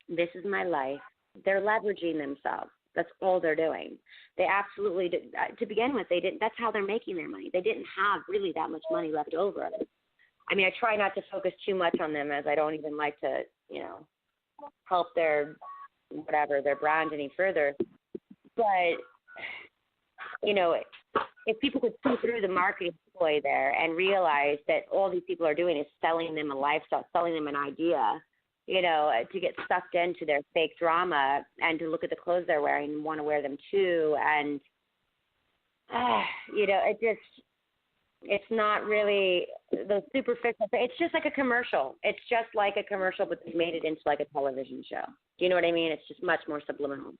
This is my life. They're leveraging themselves. That's all they're doing. They absolutely, to begin with, they didn't. That's how they're making their money. They didn't have really that much money left over. I mean, I try not to focus too much on them, as I don't even like to, you know, help their brand any further. But you know, if people could see through the marketing ploy there and realize that all these people are doing is selling them a lifestyle, selling them an idea, you know, to get sucked into their fake drama and to look at the clothes they're wearing and want to wear them too. And, you know, it's not really the superficial. It's just like a commercial. It's just like a commercial, but they've made it into like a television show. Do you know what I mean? It's just much more subliminal.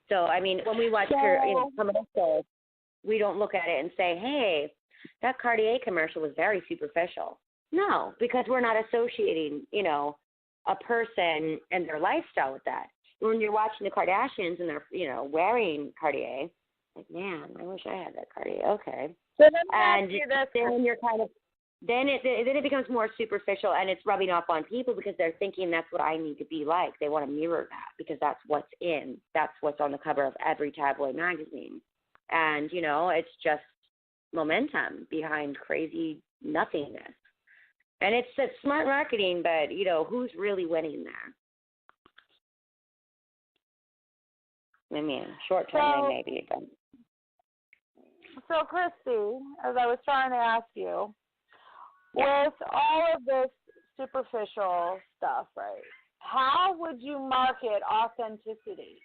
So, I mean, when we watch commercials, we don't look at it and say, hey, that Cartier commercial was very superficial. No, because we're not associating, you know, a person and their lifestyle with that. When you're watching the Kardashians and they're, you know, wearing Cartier, like, man, I wish I had that Cartier. Okay. So and then you're kind of, then it becomes more superficial and it's rubbing off on people because they're thinking that's what I need to be like. They want to mirror that because that's what's in. That's what's on the cover of every tabloid magazine. And, you know, it's just momentum behind crazy nothingness. And it's smart marketing, but, you know, who's really winning there? I mean, short term they may be. But... So, Christy, as I was trying to ask you, with all of this superficial stuff, right, how would you market authenticity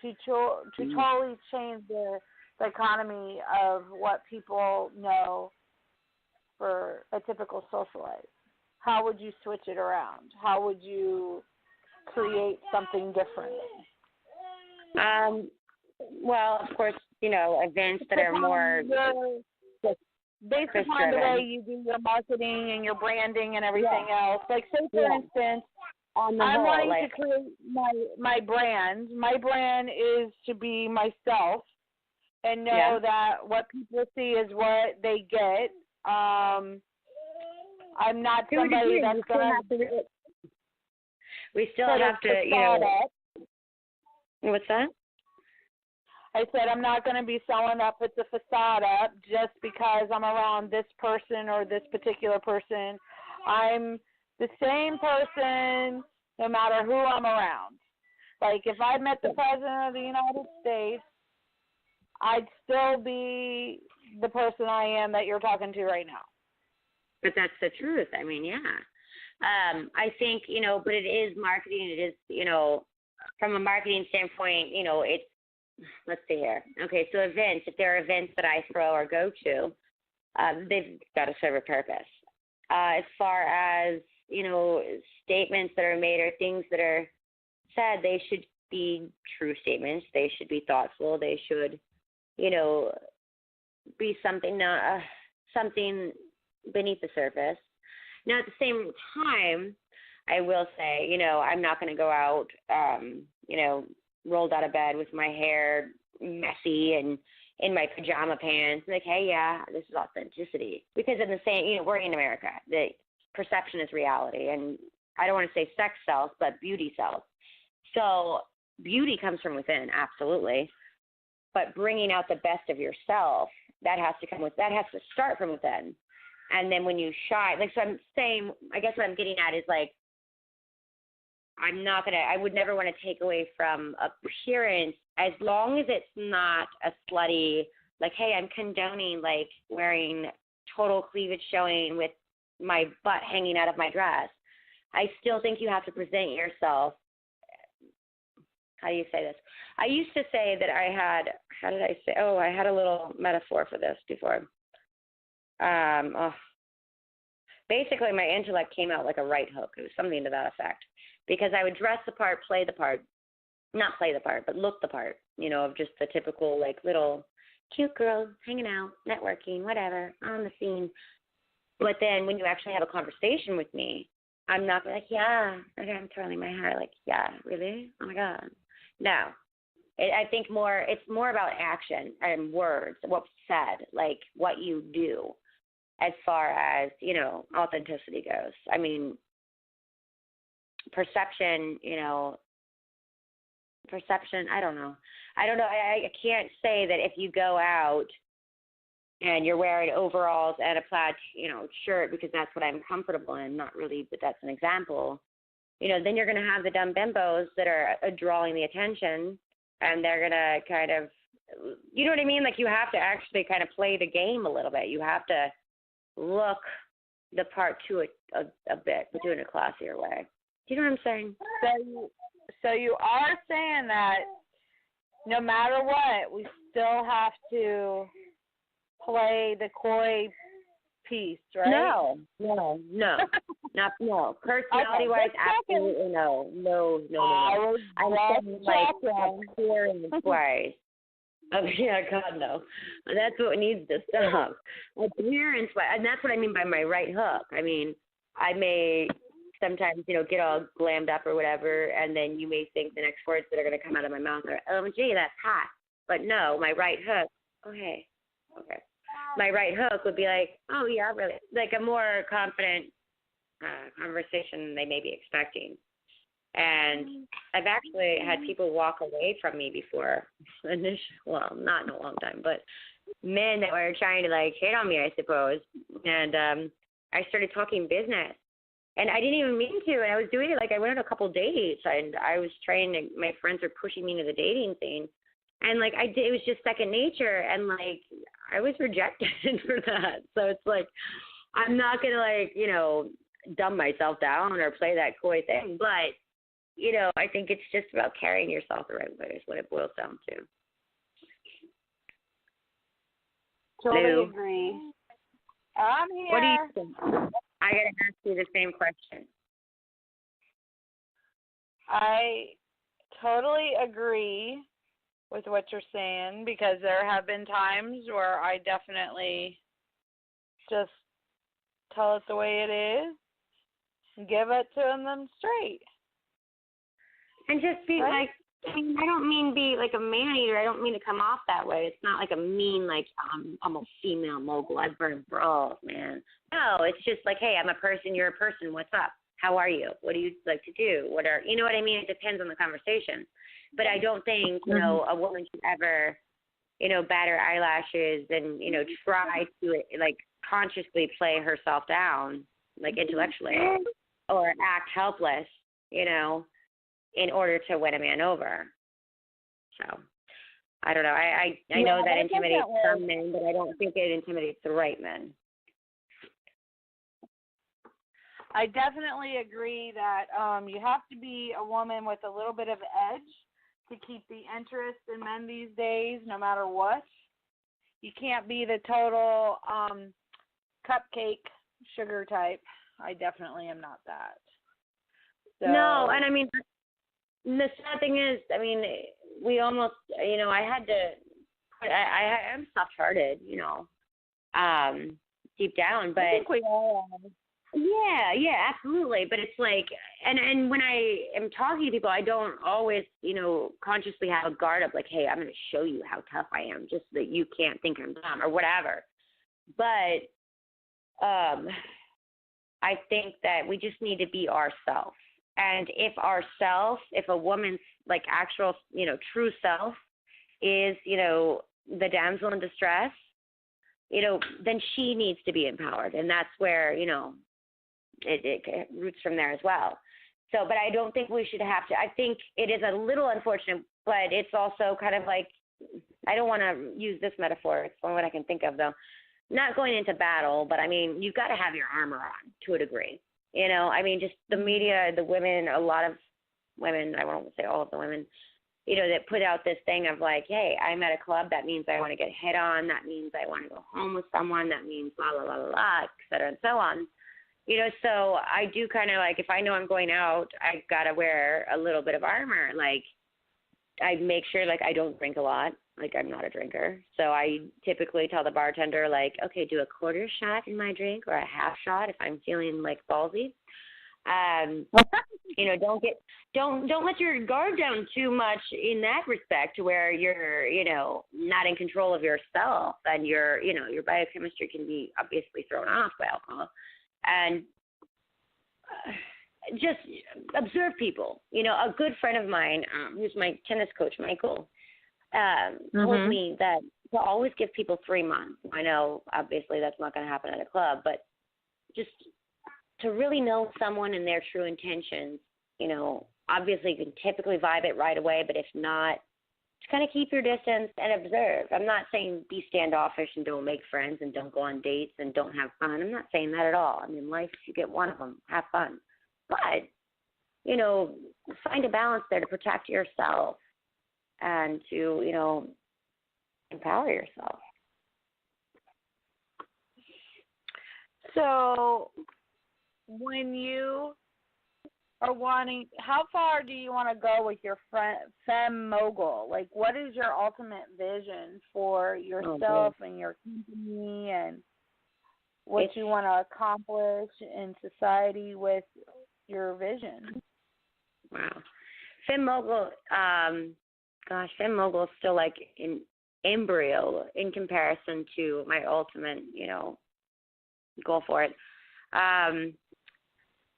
to totally change the economy of what people know for a typical socialite? How would you switch it around? How would you create something different? Well, of course, you know, events that are more based upon the way you do your marketing and your branding and everything else. Like, say, for instance, I'm wanting to create my brand. My brand is to be myself and know that what people see is what they get. I'm not somebody that's going to... We still have to, you know... What's that? I said I'm not going to be selling up. It's a facade up just because I'm around this person or this particular person. I'm the same person no matter who I'm around. Like if I met the President of the United States, I'd still be the person I am that you're talking to right now. But that's the truth. I mean, yeah. I think, you know, but it is marketing. It is, you know, from a marketing standpoint, you know, it's, let's see here. Okay, so events, if there are events that I throw or go to, they've got to serve a purpose. As far as, you know, statements that are made or things that are said, they should be true statements. They should be thoughtful. They should, you know, be something beneath the surface. Now, at the same time, I will say, I'm not going to go out, rolled out of bed with my hair messy and in my pajama pants, like, hey, yeah, this is authenticity. Because in the same, we're in America. The perception is reality. And I don't want to say sex sells, but beauty sells. So beauty comes from within, absolutely. But bringing out the best of yourself, that has to start from within. And then when you shine, so I'm saying, I guess what I'm getting at is I would never want to take away from appearance as long as it's not a slutty, hey, I'm condoning wearing total cleavage showing with my butt hanging out of my dress. I still think you have to present yourself. How do you say this? I used to say that I had a little metaphor for this before. Basically, my intellect came out like a right hook. It was something to that effect. Because I would dress the part, play the part, not play the part, but look the part, of just the typical, little cute girl hanging out, networking, whatever, on the scene. But then when you actually have a conversation with me, I'm not yeah, okay, I'm twirling my hair, yeah, really? Oh, my God. No. I think it's more about action and words, what's said, what you do as far as, authenticity goes. I mean, perception, I don't know. I can't say that if you go out and you're wearing overalls and a plaid, shirt because that's what I'm comfortable in, not really, but that's an example, then you're going to have the dumb bimbos that are drawing the attention, and they're going to kind of, you know what I mean? You have to actually kind of play the game a little bit. You have to look the part to it a bit, but do it in a classier way. Do you know what I'm saying? So you are saying that no matter what, we still have to play the coy piece, right? No. No. Personality-wise, absolutely no. No. I'm saying appearance-wise. Yeah, God, no. That's what needs to stop. Appearance-wise, and that's what I mean by my right hook. I mean, I may sometimes, get all glammed up or whatever, and then you may think the next words that are going to come out of my mouth are, oh, gee, that's hot. But no, my right hook, okay. My right hook would be oh, yeah, really. A more confident conversation than they may be expecting. And I've actually had people walk away from me before, well, not in a long time, but men that were trying to, hit on me, I suppose. And I started talking business. And I didn't even mean to, and I was doing it I went on a couple dates, and I was my friends were pushing me into the dating scene. And, it was just second nature, and, I was rejected for that. So it's I'm not going to, dumb myself down or play that coy thing. But, I think it's just about carrying yourself the right way is what it boils down to. Totally agree. I'm here. What do you think? I got to ask you the same question. I totally agree with what you're saying because there have been times where I definitely just tell it the way it is and give it to them straight. And just be right? I don't mean be a man-eater. I don't mean to come off that way. It's not a mean, I'm a female mogul. I burn bras, man. No, it's just hey, I'm a person, you're a person. What's up? How are you? What do you like to do? You know what I mean? It depends on the conversation. But I don't think, a woman should ever, bat her eyelashes and, try to, consciously play herself down, intellectually, or act helpless, in order to win a man over. So, I don't know. I know that intimidates some men, but I don't think it intimidates the right men. I definitely agree that you have to be a woman with a little bit of edge to keep the interest in men these days, no matter what. You can't be the total cupcake sugar type. I definitely am not that. So, no, and I mean, the sad thing is, we almost, I had to, I am soft-hearted, deep down. But I think we all are. Yeah, absolutely. But it's like, and when I am talking to people, I don't always, consciously have a guard up like, hey, I'm going to show you how tough I am, just so that you can't think I'm dumb or whatever. But I think that we just need to be ourselves. And if a woman's like actual, true self is, the damsel in distress, then she needs to be empowered. And that's where, it roots from there as well. So, but I don't think we should have to. I think it is a little unfortunate, but it's also kind of like, I don't want to use this metaphor. It's the only one I can think of, though. Not going into battle, but I mean, you've got to have your armor on to a degree. Just the media, the women, a lot of women, I won't say all of the women, that put out this thing of like, hey, I'm at a club. That means I want to get hit on. That means I want to go home with someone. That means blah, blah, blah, blah, blah, et cetera, and so on. So I do kind of like, if I know I'm going out, I've got to wear a little bit of armor. Like, I make sure, like, I don't drink a lot. Like, I'm not a drinker. So I typically tell the bartender, like, okay, do a quarter shot in my drink or a half shot if I'm feeling, like, ballsy. Don't let your guard down too much in that respect to where you're, not in control of yourself, and your biochemistry can be obviously thrown off by alcohol. And just observe people. A good friend of mine, who's my tennis coach, Michael, told me that to always give people 3 months. I know, obviously, that's not going to happen at a club, but just to really know someone and their true intentions, obviously you can typically vibe it right away, but if not, just kind of keep your distance and observe. I'm not saying be standoffish and don't make friends and don't go on dates and don't have fun. I'm not saying that at all. I mean, life, you get one of them, have fun. But, find a balance there to protect yourself and to, empower yourself. So when you are wanting, how far do you want to go with your femme mogul? Like, what is your ultimate vision for yourself and your company, and what you want to accomplish in society with your vision? Wow. Femme mogul, Femme mogul is still like an embryo in comparison to my ultimate, goal for it.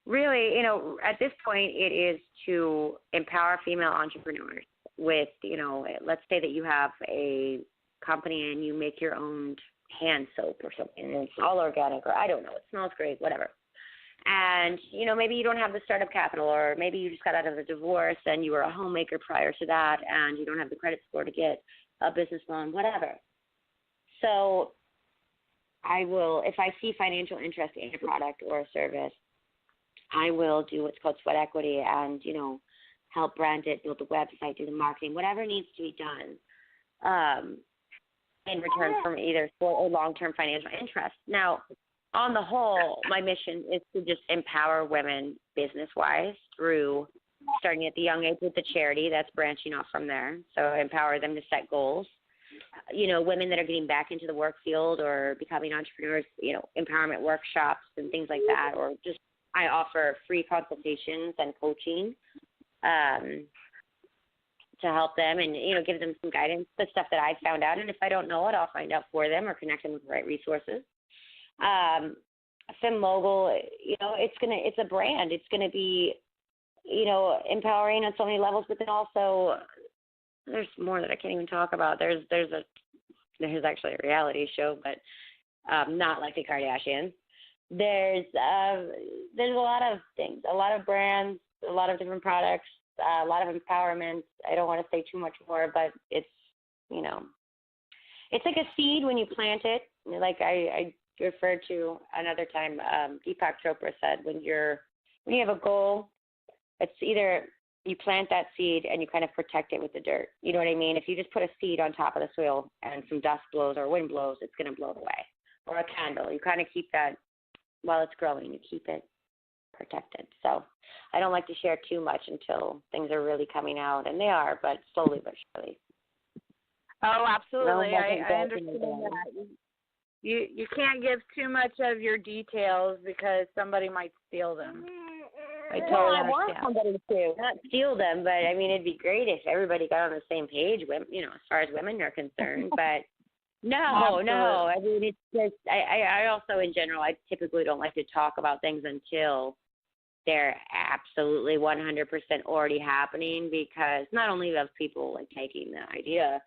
Really, at this point, it is to empower female entrepreneurs with, let's say that you have a company and you make your own hand soap or something, and it's all organic, or I don't know, it smells great, whatever. And, maybe you don't have the startup capital, or maybe you just got out of a divorce and you were a homemaker prior to that and you don't have the credit score to get a business loan, whatever. So I will, if I see financial interest in a product or a service, I will do what's called sweat equity and, help brand it, build the website, do the marketing, whatever needs to be done in return from either short or long-term financial interest. Now, on the whole, my mission is to just empower women business-wise through starting at the young age with the charity that's branching off from there. So empower them to set goals. Women that are getting back into the work field or becoming entrepreneurs, empowerment workshops and things like that, or just I offer free consultations and coaching to help them and, give them some guidance, the stuff that I found out. And if I don't know it, I'll find out for them or connect them with the right resources. Femme mogul, it's a brand. It's going to be, empowering on so many levels, but then also there's more that I can't even talk about. There's actually a reality show, but not like the Kardashians. There's a lot of things, a lot of brands, a lot of different products, a lot of empowerment. I don't want to say too much more, but it's, it's like a seed when you plant it. Like I referred to another time, Deepak Chopra said, when you have a goal, it's either you plant that seed and you kind of protect it with the dirt. You know what I mean? If you just put a seed on top of the soil and some dust blows or wind blows, it's going to blow it away. Or a candle, you kind of keep that while it's growing, you keep it protected. So I don't like to share too much until things are really coming out, and they are, but slowly but surely. Oh, absolutely. I understand that. you can't give too much of your details because somebody might steal them. I totally understand. I want somebody to not steal them, but I mean, it'd be great if everybody got on the same page, you know, as far as women are concerned. But no. I mean, it's just I also, in general, I typically don't like to talk about things until they're absolutely 100% already happening, because not only of people like taking the idea,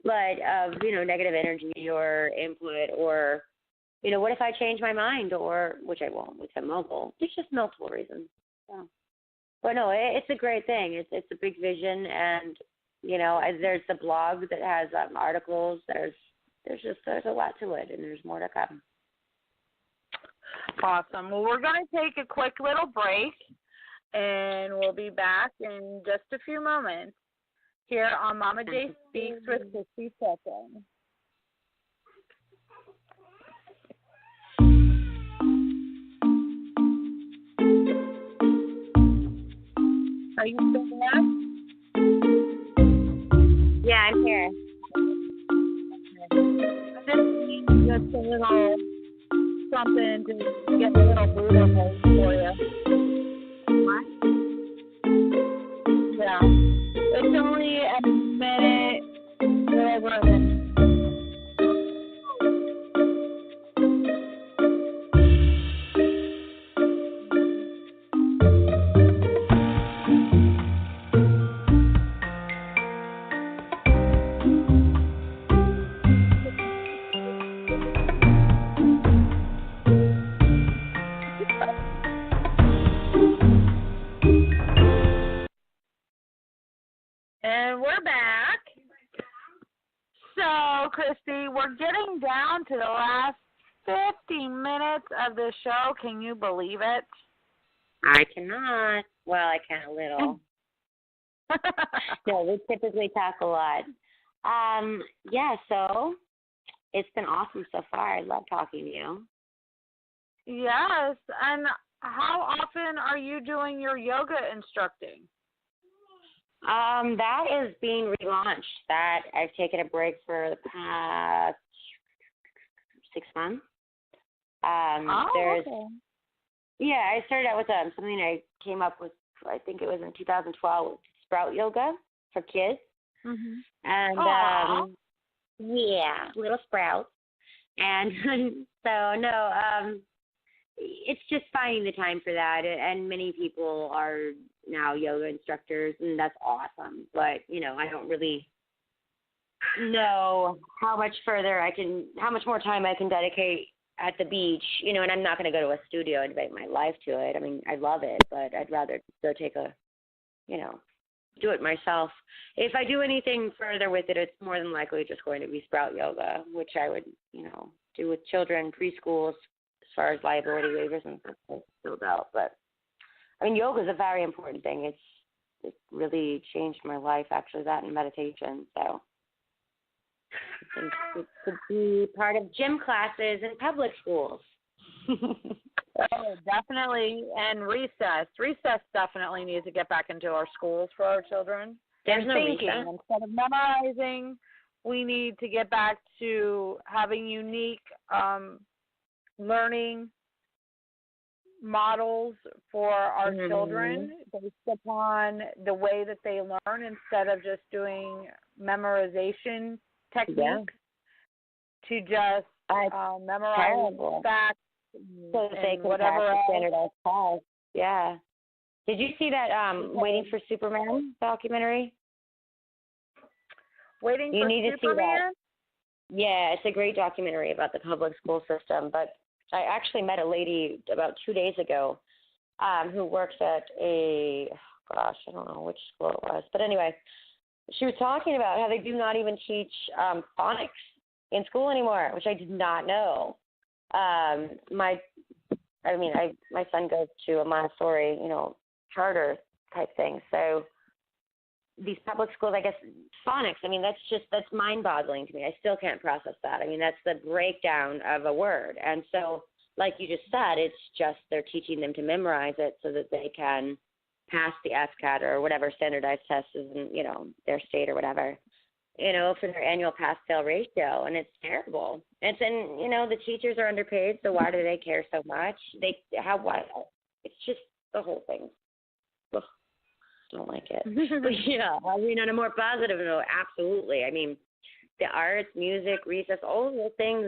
but of, you know, negative energy or input, or, you know, what if I change my mind, or, which I won't with the mobile. There's just multiple reasons. So. But no, it's a great thing. It's a big vision, and, you know, there's the blog that has articles. There's a lot to it, and there's more to come. Awesome. Well, we're going to take a quick little break, and we'll be back in just a few moments here on Momma J Speaks with Christy Chilton. Are you still there? Yeah, I'm here. Just a little something to get a little brutal for you. What? Yeah. It's only a minute, whatever it is. And we're back. So, Christy, we're getting down to the last 15 minutes of the show. Can you believe it? I cannot. Well, I can a little. No, we typically talk a lot. Yeah, so it's been awesome so far. I love talking to you. Yes. And how often are you doing your yoga instructing? That is being relaunched. That I've taken a break for the past 6 months. Okay. Yeah, I started out with something I came up with, I think it was in 2012, Sprout Yoga for kids. Mm-hmm. And, yeah, little sprouts. And so, no, it's just finding the time for that. And many people are now yoga instructors, and that's awesome. But, you know, I don't really know how much more time I can dedicate at the beach, you know, and I'm not going to go to a studio and devote my life to it. I mean, I love it, but I'd rather go take do it myself. If I do anything further with it, it's more than likely just going to be Sprout Yoga, which I would, you know, do with children, preschools, as far as liability waivers and stuff filled out. But, I mean, yoga is a very important thing. It really changed my life, actually, that and meditation. So I think it could be part of gym classes in public schools. Oh, definitely. And recess. Recess definitely needs to get back into our schools for our children. There's no thinking. recess. Instead of memorizing, we need to get back to having unique learning models for our children based upon the way that they learn, instead of just doing memorization techniques to just memorize facts. So that they can pass the standardized test. Yeah. Did you see that Waiting for Superman documentary? Waiting for Superman? You need to see that. Yeah, it's a great documentary about the public school system. But I actually met a lady about 2 days ago who works at I don't know which school it was. But anyway, she was talking about how they do not even teach phonics in school anymore, which I did not know. My son goes to a Montessori, charter type thing. So these public schools, I guess, phonics, I mean, that's mind-boggling to me. I still can't process that. I mean, that's the breakdown of a word. And so, like you just said, it's just they're teaching them to memorize it so that they can pass the SCAT or whatever standardized test is in, their state or whatever. for their annual pass-fail ratio, and it's terrible. And the teachers are underpaid, so why do they care so much? Why? It's just the whole thing. Ugh, don't like it. But yeah, on a more positive note, absolutely. The arts, music, recess, all of those things,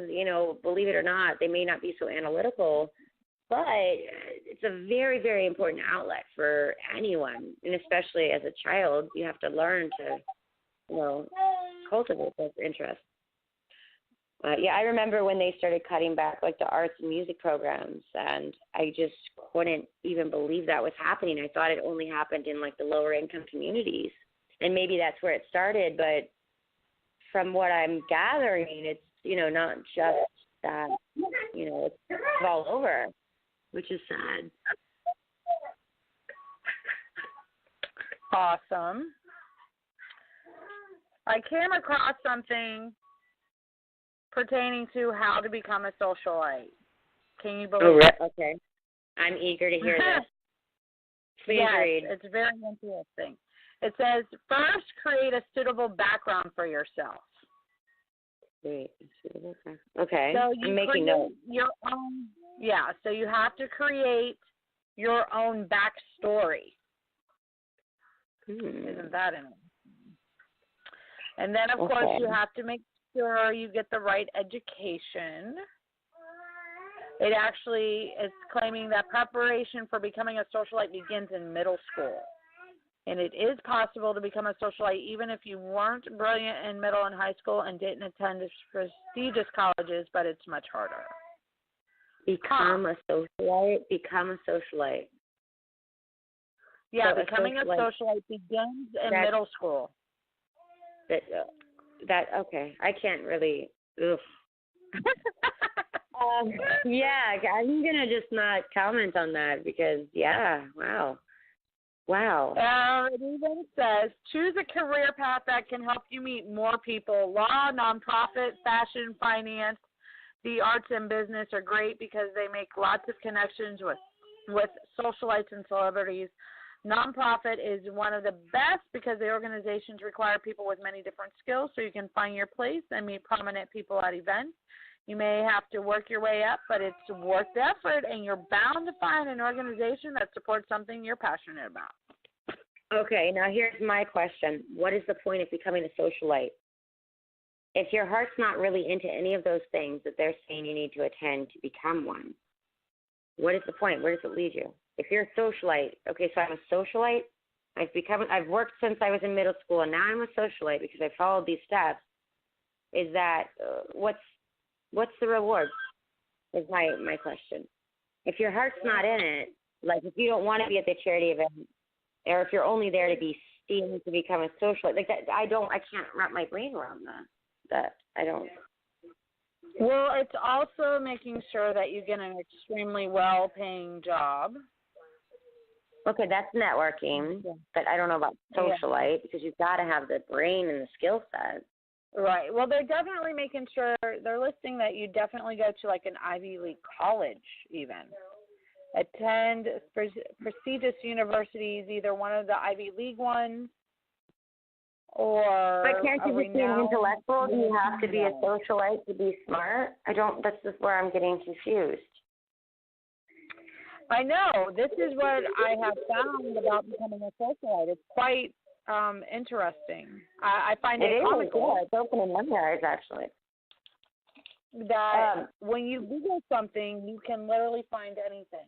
believe it or not, they may not be so analytical, but it's a very, very important outlet for anyone, and especially as a child, you have to learn to, cultivate those interests. I remember when they started cutting back, like, the arts and music programs, and I just couldn't even believe that was happening. I thought it only happened in, like, the lower-income communities, and maybe that's where it started, but from what I'm gathering, it's, not just that, it's all over, which is sad. Awesome. I came across something pertaining to how to become a socialite. Can you believe it? Okay. I'm eager to hear this. Please read. It's very interesting. It says, first, create a suitable background for yourself. Okay. So I'm making notes. So you have to create your own backstory. Isn't that interesting? And then, of course, you have to make sure you get the right education. It actually is claiming that preparation for becoming a socialite begins in middle school. And it is possible to become a socialite even if you weren't brilliant in middle and high school and didn't attend prestigious colleges, but it's much harder. Become a socialite. Yeah, so becoming a socialite begins in middle school. Okay. I can't really. Ugh. I'm gonna just not comment on that because wow. It even says, choose a career path that can help you meet more people. Law, nonprofit, fashion, finance, the arts, and business are great because they make lots of connections with socialites and celebrities. Nonprofit is one of the best because the organizations require people with many different skills so you can find your place and meet prominent people at events. You may have to work your way up, but it's worth the effort, and you're bound to find an organization that supports something you're passionate about. Okay, now here's my question. What is the point of becoming a socialite? If your heart's not really into any of those things that they're saying you need to attend to become one, what is the point? Where does it lead you? If you're a socialite, okay, so I'm a socialite. I've worked since I was in middle school, and now I'm a socialite because I followed these steps. Is that what's the reward? Is my question. If your heart's not in it, like if you don't want to be at the charity event, or if you're only there to be seen to become a socialite, like that, I can't wrap my brain around that. I don't. Well, it's also making sure that you get an extremely well-paying job. Okay, that's networking, but I don't know about socialite because you've got to have the brain and the skill set. Right. Well, they're definitely making sure they're listing that you definitely go to like an Ivy League college even. Attend prestigious universities, either one of the Ivy League ones or. But can't you just be an intellectual? Do you have to be a socialite to be smart? That's just where I'm getting confused. I know. This is what I have found about becoming a socialite. It's quite interesting. I find it comical. It's opening my eyes, actually. That when you Google something, you can literally find anything.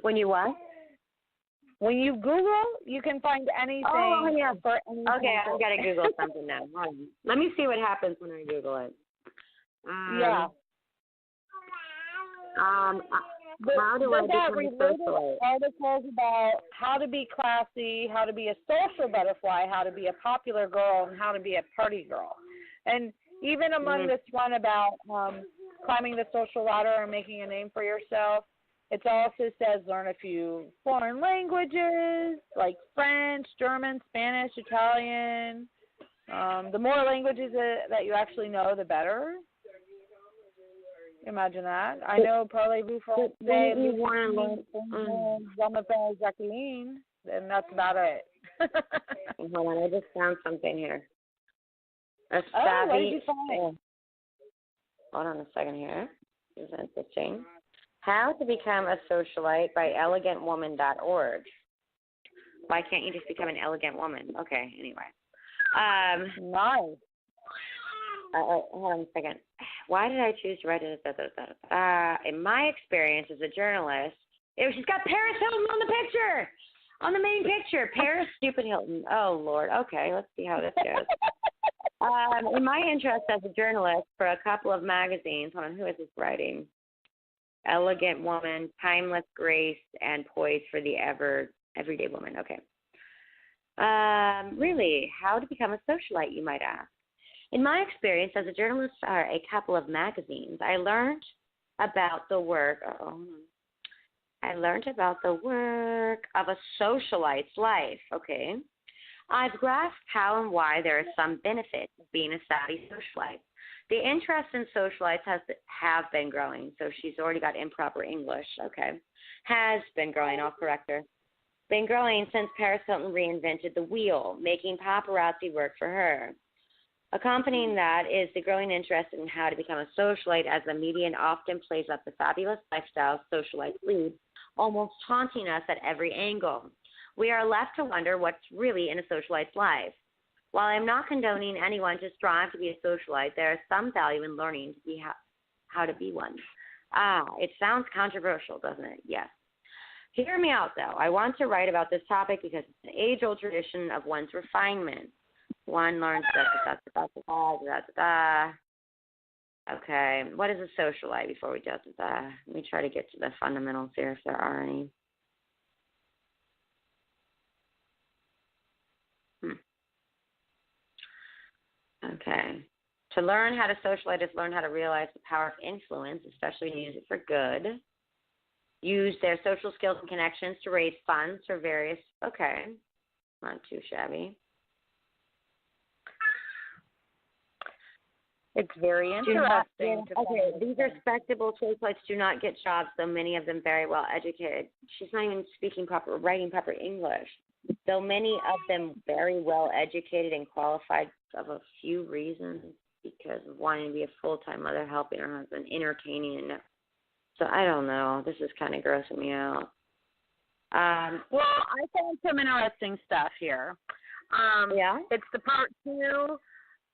When you what? When you Google, you can find anything. Oh, yeah. For anything. Okay, I've got to Google something now. Let me see what happens when I Google it. How do I become a socialite? Articles about how to be classy, how to be a social butterfly, how to be a popular girl, and how to be a party girl. And even among this one about climbing the social ladder and making a name for yourself, it also says learn a few foreign languages like French, German, Spanish, Italian. The more languages that you actually know, the better. Imagine that. I know parlez-vous français, Jacqueline, and that's about it. Hold on, I just found something here. A what did savvy. you find? Hold on a second here. This is interesting. How to Become a Socialite by elegantwoman.org. Why can't you just become an elegant woman? Okay, anyway. Nice. Hold on a second. Why did I choose to write it? In my experience as a journalist, she's got Paris Hilton on the picture, on the main picture. Paris Stupid Hilton. Oh, Lord. Okay, let's see how this goes. In my interest as a journalist for a couple of magazines, hold on, who is this writing? Elegant Woman, Timeless Grace, and Poise for the Everyday Woman. Okay. Really, how to become a socialite, you might ask. In my experience as a journalist for a couple of magazines, I learned about the work. I learned about the work of a socialite's life. Okay. I've grasped how and why there is some benefit of being a savvy socialite. The interest in socialites have been growing, so she's already got improper English. Okay. Has been growing, I'll correct her. Been growing since Paris Hilton reinvented the wheel, making paparazzi work for her. Accompanying that is the growing interest in how to become a socialite, as the media often plays up the fabulous lifestyle socialites lead, almost taunting us at every angle. We are left to wonder what's really in a socialite's life. While I'm not condoning anyone to strive to be a socialite, there is some value in learning to be how to be one. It sounds controversial, doesn't it? Yes. Hear me out, though. I want to write about this topic because it's an age-old tradition of one's refinement. One learns Okay, what is a socialite before we do that? Let me try to get to the fundamentals here if there are any. Okay. To learn how to socialite is learn how to realize the power of influence, especially when you use it for good. Use their social skills and connections to raise funds for various, okay, not too shabby. It's very interesting. These respectable socialites do not get jobs, though many of them very well educated. She's not even writing proper English. Though many of them very well educated and qualified of a few reasons, because of wanting to be a full-time mother, helping her husband, entertaining, and so I don't know. This is kind of grossing me out. Well, I found some interesting stuff here. Yeah? It's the part 2,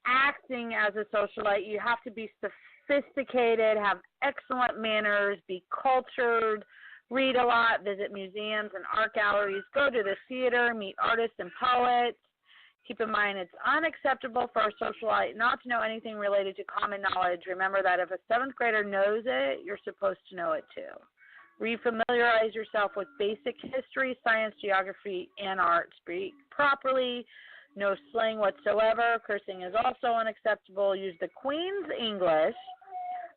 acting as a socialite. You have to be sophisticated, have excellent manners, be cultured, read a lot, visit museums and art galleries, go to the theater, meet artists and poets. Keep in mind, it's unacceptable for a socialite not to know anything related to common knowledge. Remember that if a 7th grader knows it, you're supposed to know it too. Refamiliarize yourself with basic history, science, geography, and art. Speak properly. No slang whatsoever. Cursing is also unacceptable. Use the Queen's English.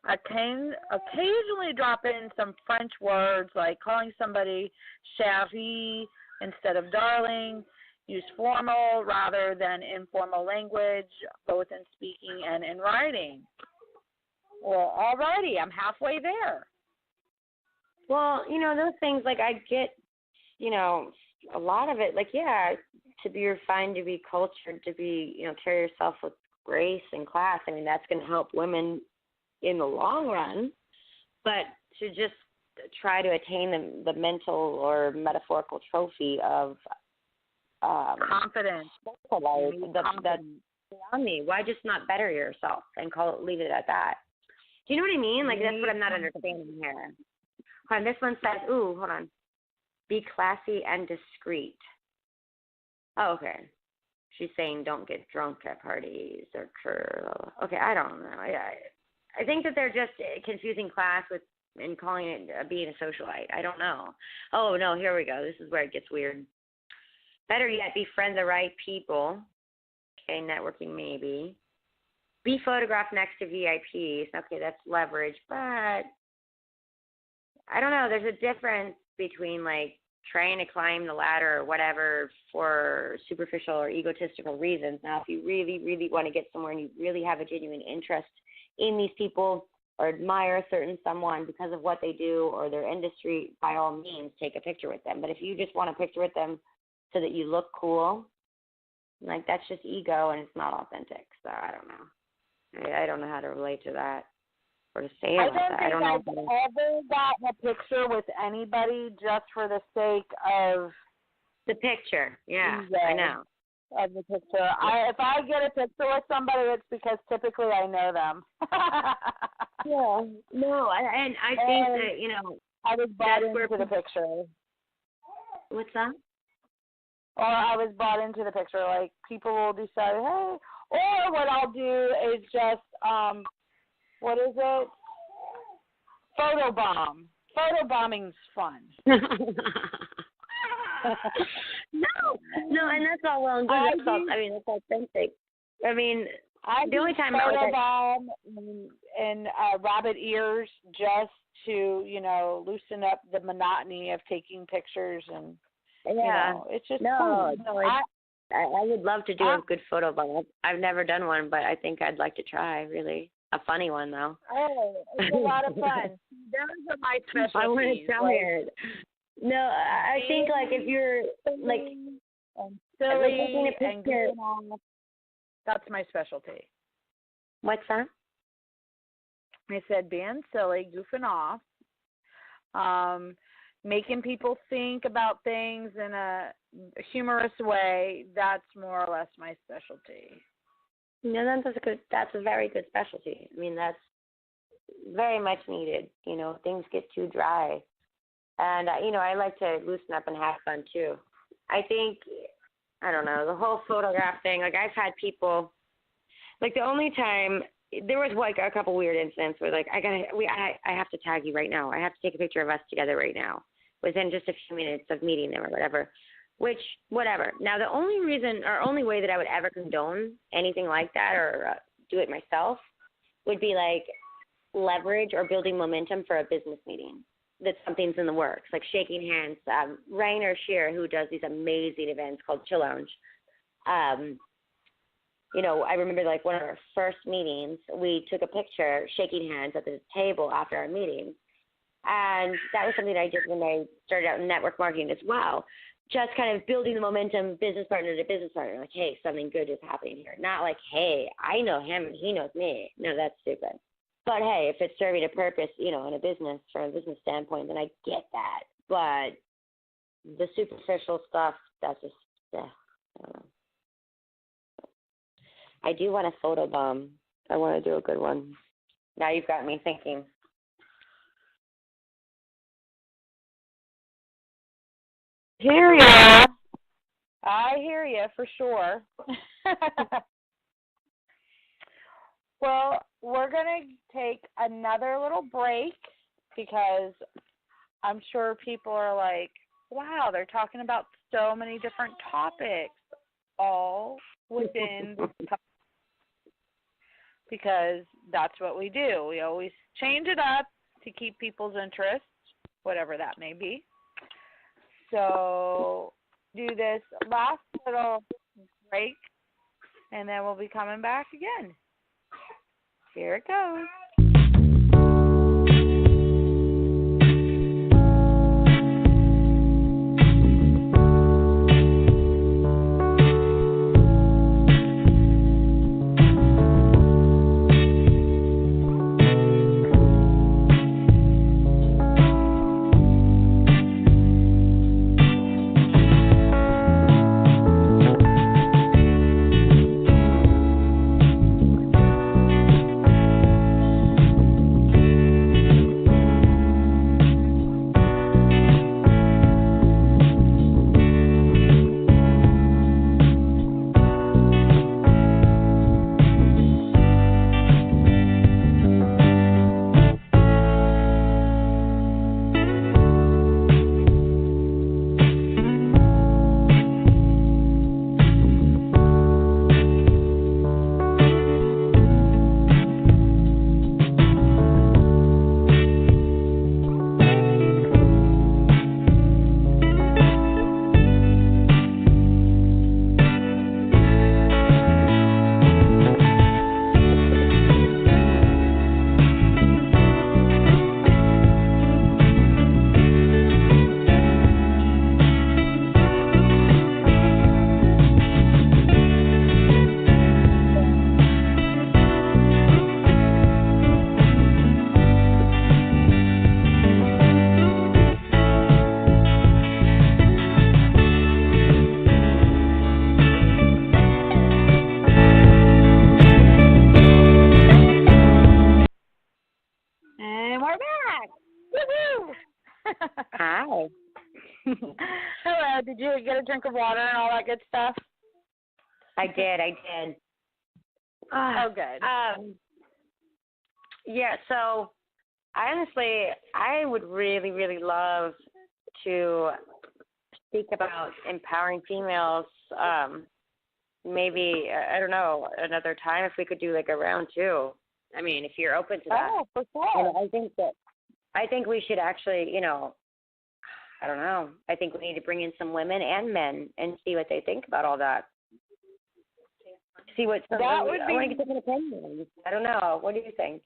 Occasionally drop in some French words like calling somebody chérie instead of darling. Use formal rather than informal language, both in speaking and in writing. Well, alrighty, I'm halfway there. Well, those things, like, I get, a lot of it, like, yeah, to be refined, to be cultured, to be, carry yourself with grace and class. I mean, that's going to help women in the long run. But to just try to attain the mental or metaphorical trophy of confidence. That's beyond me. Why just not better yourself and leave it at that? Do you know what I mean? Like, that's what I'm not understanding here. Hold on, this one says, hold on. Be classy and discreet. Oh, okay. She's saying don't get drunk at parties or okay, I don't know. I think that they're just confusing class and calling it being a socialite. I don't know. Oh, no, here we go. This is where it gets weird. Better yet, befriend the right people. Okay, networking maybe. Be photographed next to VIPs. Okay, that's leverage, but I don't know. There's a difference between, like, trying to climb the ladder or whatever for superficial or egotistical reasons. Now, if you really, really want to get somewhere and you really have a genuine interest in these people or admire a certain someone because of what they do or their industry, by all means, take a picture with them. But if you just want a picture with them so that you look cool, Like, that's just ego and it's not authentic. So I don't know. I don't know how to relate to that or to say it I like that. I don't know. I've ever gotten a picture with anybody just for the sake of the picture. Yeah, ego I know. Of the picture. If I get a picture with somebody, it's because typically I know them. Yeah. No, I think that, you know, I was bought into the picture. What's that? Or I was bought into the picture. Like, people will decide, hey, or what I'll do is just, what is it? Photobomb. Photobombing's fun. No, and that's all well and good. That's authentic. I mean, the only time photobomb and rabbit ears just to, you know, loosen up the monotony of taking pictures and, you know, it's just fun. I would love to do a good photobomb. I've never done one, but I think I'd like to try, really. A funny one, though. Oh, it's a lot of fun. Those are my specialties. I want to try it. No, I think, like, if you're, like, silly and goofing off, that's my specialty. What's that? I said being silly, goofing off, making people think about things in a humorous way, that's more or less my specialty. No, that's a very good specialty. I mean, that's very much needed. You know, things get too dry. And, you know, I like to loosen up and have fun, too. I think, I don't know, the whole photograph thing, like, I've had people, like, the only time, there was, like, a couple weird incidents where, like, I have to tag you right now. I have to take a picture of us together right now within just a few minutes of meeting them or whatever, which, whatever. Now, the only reason or only way that I would ever condone anything like that or do it myself would be, like, leverage or building momentum for a business meeting. That something's in the works, like shaking hands. Rainer Shear, who does these amazing events called Chill Lounge, you know, I remember, like, one of our first meetings, we took a picture shaking hands at the table after our meeting. And that was something I did when I started out in network marketing as well. Just kind of building the momentum, business partner to business partner, like, hey, something good is happening here. Not like, hey, I know him and he knows me. No, that's stupid. But, hey, if it's serving a purpose, you know, in a business, from a business standpoint, then I get that. But the superficial stuff, that's just, I don't know. I do want a photobomb. I want to do a good one. Now you've got me thinking. Hear ya. I hear you for sure. Well, we're going to take another little break because I'm sure people are like, wow, they're talking about so many different topics all within this topic. Because that's what we do. We always change it up to keep people's interest, whatever that may be. So do this last little break, and then we'll be coming back again. Here it goes. Hi. Hello. Did you get a drink of water and all that good stuff? I did. Oh, good. Yeah, so honestly, I would really, really love to speak about empowering females. Maybe, I don't know, another time if we could do like a round two. I mean, if you're open to that. Oh, for sure. And I think we should actually, I don't know. I think we need to bring in some women and men and see what they think about all that. See what I want to get different opinions. I don't know. What do you think?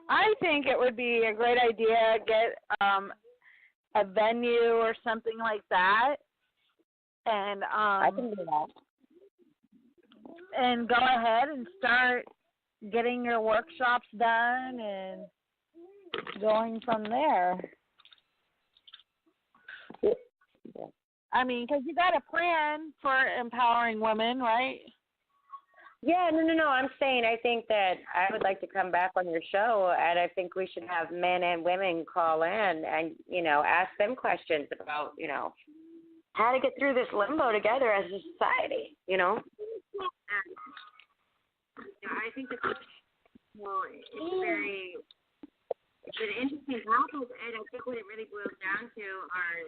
I think it would be a great idea to get a venue or something like that, and I can do that. And go ahead and start getting your workshops done and going from there. Yeah. I mean, because you got a plan for empowering women, right? Yeah, no. I'm saying I think that I would like to come back on your show, and I think we should have men and women call in and, ask them questions about, how to get through this limbo together as a society, I think that it's an interesting topic, and I think what it really boils down to are,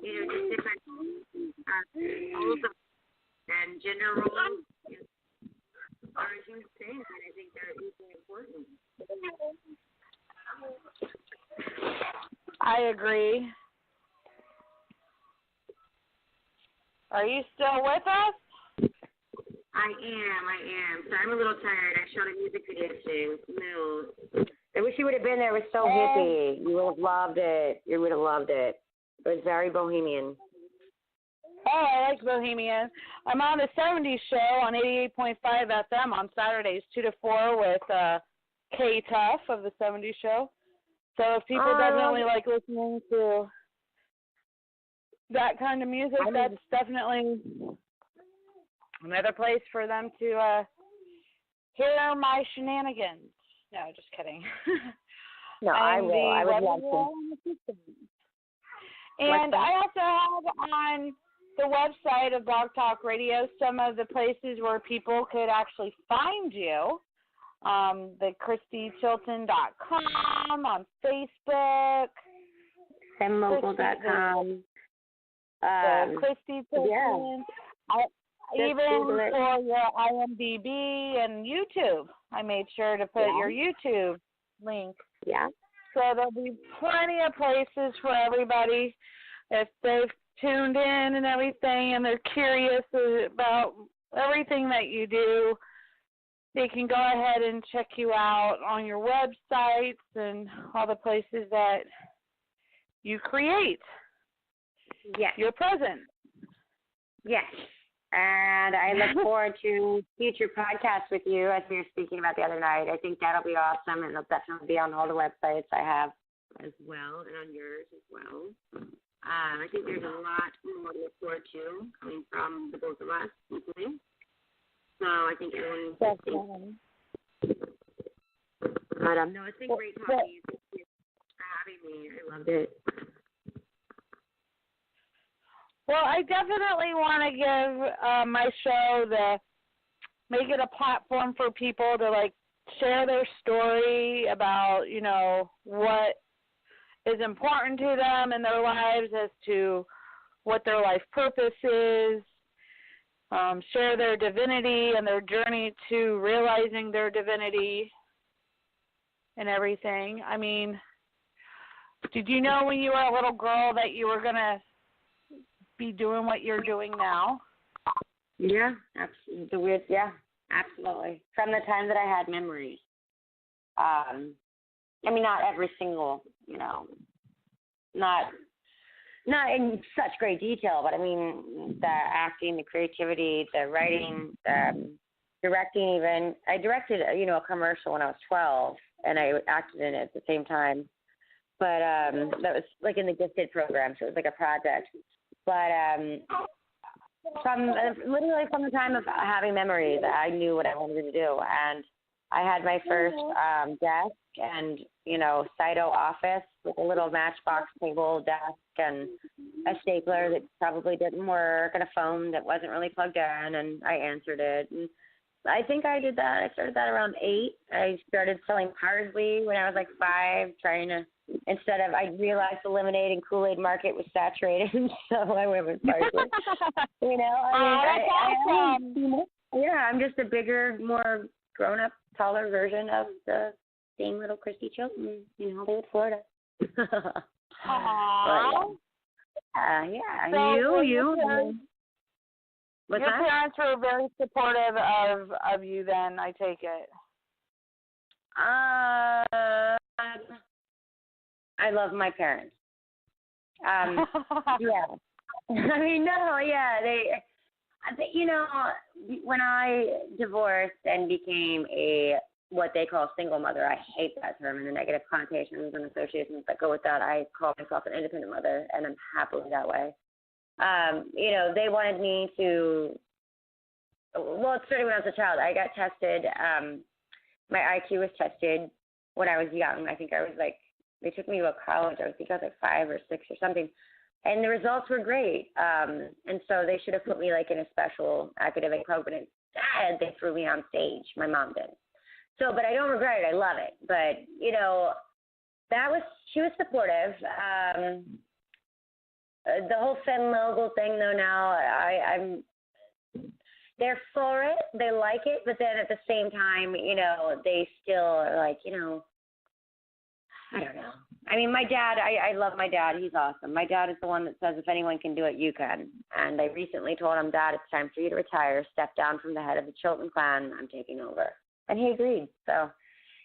just different roles and gender roles are a huge thing, and I think they're equally important. I agree. Are you still with us? I am. So I'm a little tired. I shot a music video today. No. I wish you would have been there. It was so hippie. You would have loved it. It was very bohemian. Oh, I like Bohemian. I'm on the 70s show on 88.5 FM on Saturdays, 2 to 4 with K Tuff of the 70s show. So if people definitely like listening to that kind of music, that's definitely another place for them to hear my shenanigans. No, just kidding. No, I will. I would love to. And I also have on the website of Blog Talk Radio some of the places where people could actually find you. The ChristyChilton.com, on Facebook. SemMogul.com. Christy Chilton. Yeah. Even for your IMDb and YouTube. I made sure to put your YouTube link. Yeah. So there'll be plenty of places for everybody. If they've tuned in and everything and they're curious about everything that you do, they can go ahead and check you out on your websites and all the places that you create. Yes. Your presence. Yes. And I look forward to future podcasts with you, as we were speaking about the other night. I think that'll be awesome, and it'll definitely be on all the websites I have as well, and on yours as well. I think there's a lot more to look forward to coming from the both of us, hopefully. So I think everyone Definitely. But no, it's been great talking to you. Thank you for having me. I loved it. Well, I definitely want to give my show make it a platform for people to share their story about, what is important to them in their lives as to what their life purpose is, share their divinity and their journey to realizing their divinity and everything. I mean, did you know when you were a little girl that you were going to be doing what you're doing now? Yeah, absolutely. Yeah, absolutely. From the time that I had memories. I mean, not every single, not in such great detail, but I mean, the acting, the creativity, the writing, the directing even. I directed, a commercial when I was 12, and I acted in it at the same time. But that was in the gifted program, so it was like a project. But literally from the time of having memories, I knew what I wanted to do. And I had my first desk, and Cyto office with a little matchbox table, desk, and a stapler that probably didn't work, and a phone that wasn't really plugged in, and I answered it. And I think I did that. I started that around 8. I started selling parsley when I was like 5, I realized the lemonade and Kool-Aid market was saturated, so I went with parsley. I'm just a bigger, more grown-up, taller version of the same little Christy Chilton in Hollywood, Florida. Aww. So your What's that? parents were very supportive of you then, I take it. I love my parents. Yeah. When I divorced and became what they call single mother, I hate that term and the negative connotations and associations that go with that. I call myself an independent mother, and I'm happily that way. They wanted me to, it started when I was a child. I got tested. My IQ was tested when I was young. I think I was they took me to a college. I think I was like 5 or 6 or something. And the results were great. And so they should have put me in a special academic program. Instead, they threw me on stage. My mom did. So, but I don't regret it. I love it. But, she was supportive. The whole Femme Mogul thing, though, now, they're for it. They like it. But then at the same time, they still are I don't know. I mean, my dad, I love my dad. He's awesome. My dad is the one that says, if anyone can do it, you can. And I recently told him, Dad, it's time for you to retire. Step down from the head of the Chilton clan. I'm taking over. And he agreed. So,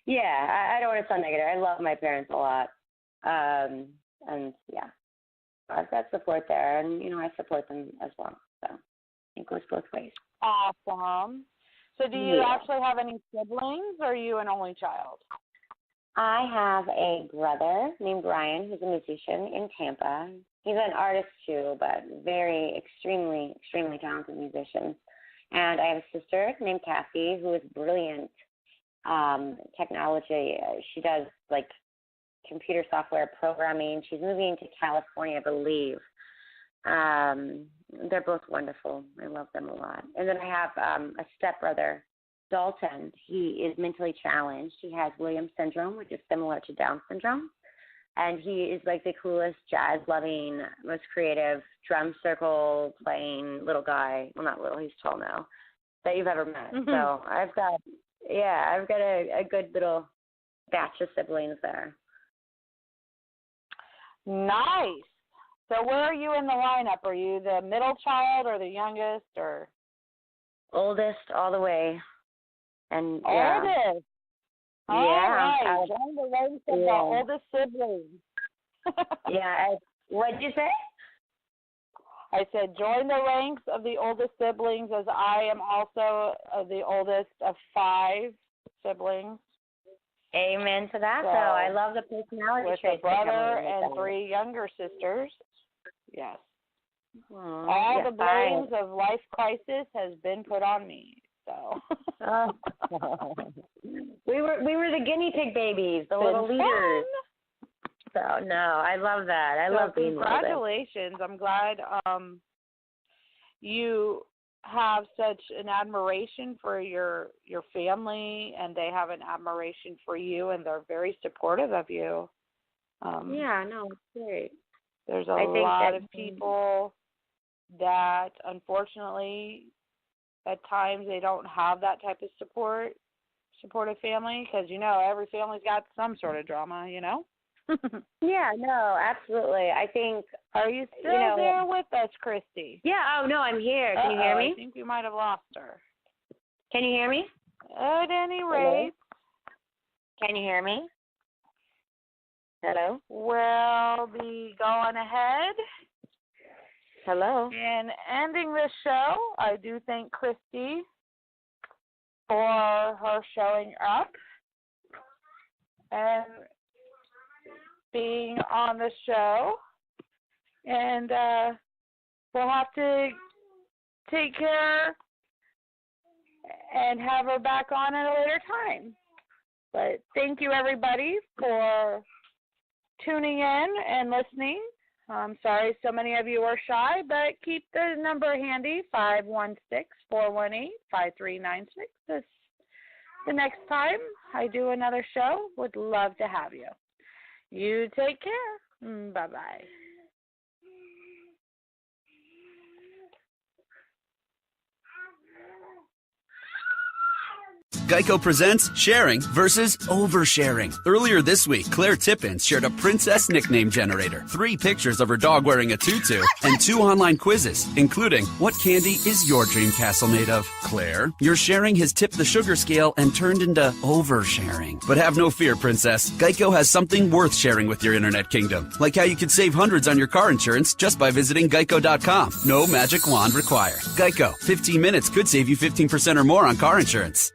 yeah, I don't want to sound negative. I love my parents a lot. And, yeah, I've got support there. And, I support them as well. So it goes both ways. Awesome. So do you actually have any siblings, or are you an only child? I have a brother named Brian, who's a musician in Tampa. He's an artist too, but extremely, extremely talented musician. And I have a sister named Cassie, who is brilliant technology. She does computer software programming. She's moving to California, I believe. They're both wonderful. I love them a lot. And then I have a stepbrother, Dalton. He is mentally challenged. He has Williams syndrome, which is similar to Down syndrome. And he is the coolest, jazz-loving, most creative, drum circle playing little guy. Well, not little, he's tall now, that you've ever met. Mm-hmm. So I've got a good little batch of siblings there. Nice. So where are you in the lineup? Are you the middle child or the youngest or? Oldest all the way. And oldest. Yeah. All right. Join the ranks of the oldest siblings. Yeah. What did you say? I said join the ranks of the oldest siblings, as I am also the oldest of 5 siblings. Amen to that, though. I love the personality with traits. With a brother and 3 younger sisters. Yes. All the blames of life crisis has been put on me. So we were the guinea pig babies, the little leaders. So no, I love that. I love being congratulations. I'm glad you have such an admiration for your family, and they have an admiration for you, and they're very supportive of you. It's great. There's a lot of people that unfortunately at times they don't have that type of supportive family, because every family's got some sort of drama, Yeah, no, absolutely. I think. Are you still there with us, Christy? Yeah. Oh no, I'm here. Can you hear me? I think we might have lost her. Can you hear me? At any rate. Can you hear me? Hello. We'll be going ahead. Hello. In ending this show, I do thank Christy for her showing up and being on the show. And we'll have to take care and have her back on at a later time. But thank you, everybody, for tuning in and listening. I'm sorry so many of you are shy, but keep the number handy, 516-418-5396. The next time I do another show, would love to have you. You take care. Bye-bye. Geico presents sharing versus oversharing. Earlier this week, Claire Tippins shared a princess nickname generator, 3 pictures of her dog wearing a tutu, and 2 online quizzes, including what candy is your dream castle made of? Claire, your sharing has tipped the sugar scale and turned into oversharing. But have no fear, princess. Geico has something worth sharing with your internet kingdom, like how you could save hundreds on your car insurance just by visiting geico.com. No magic wand required. Geico, 15 minutes could save you 15% or more on car insurance.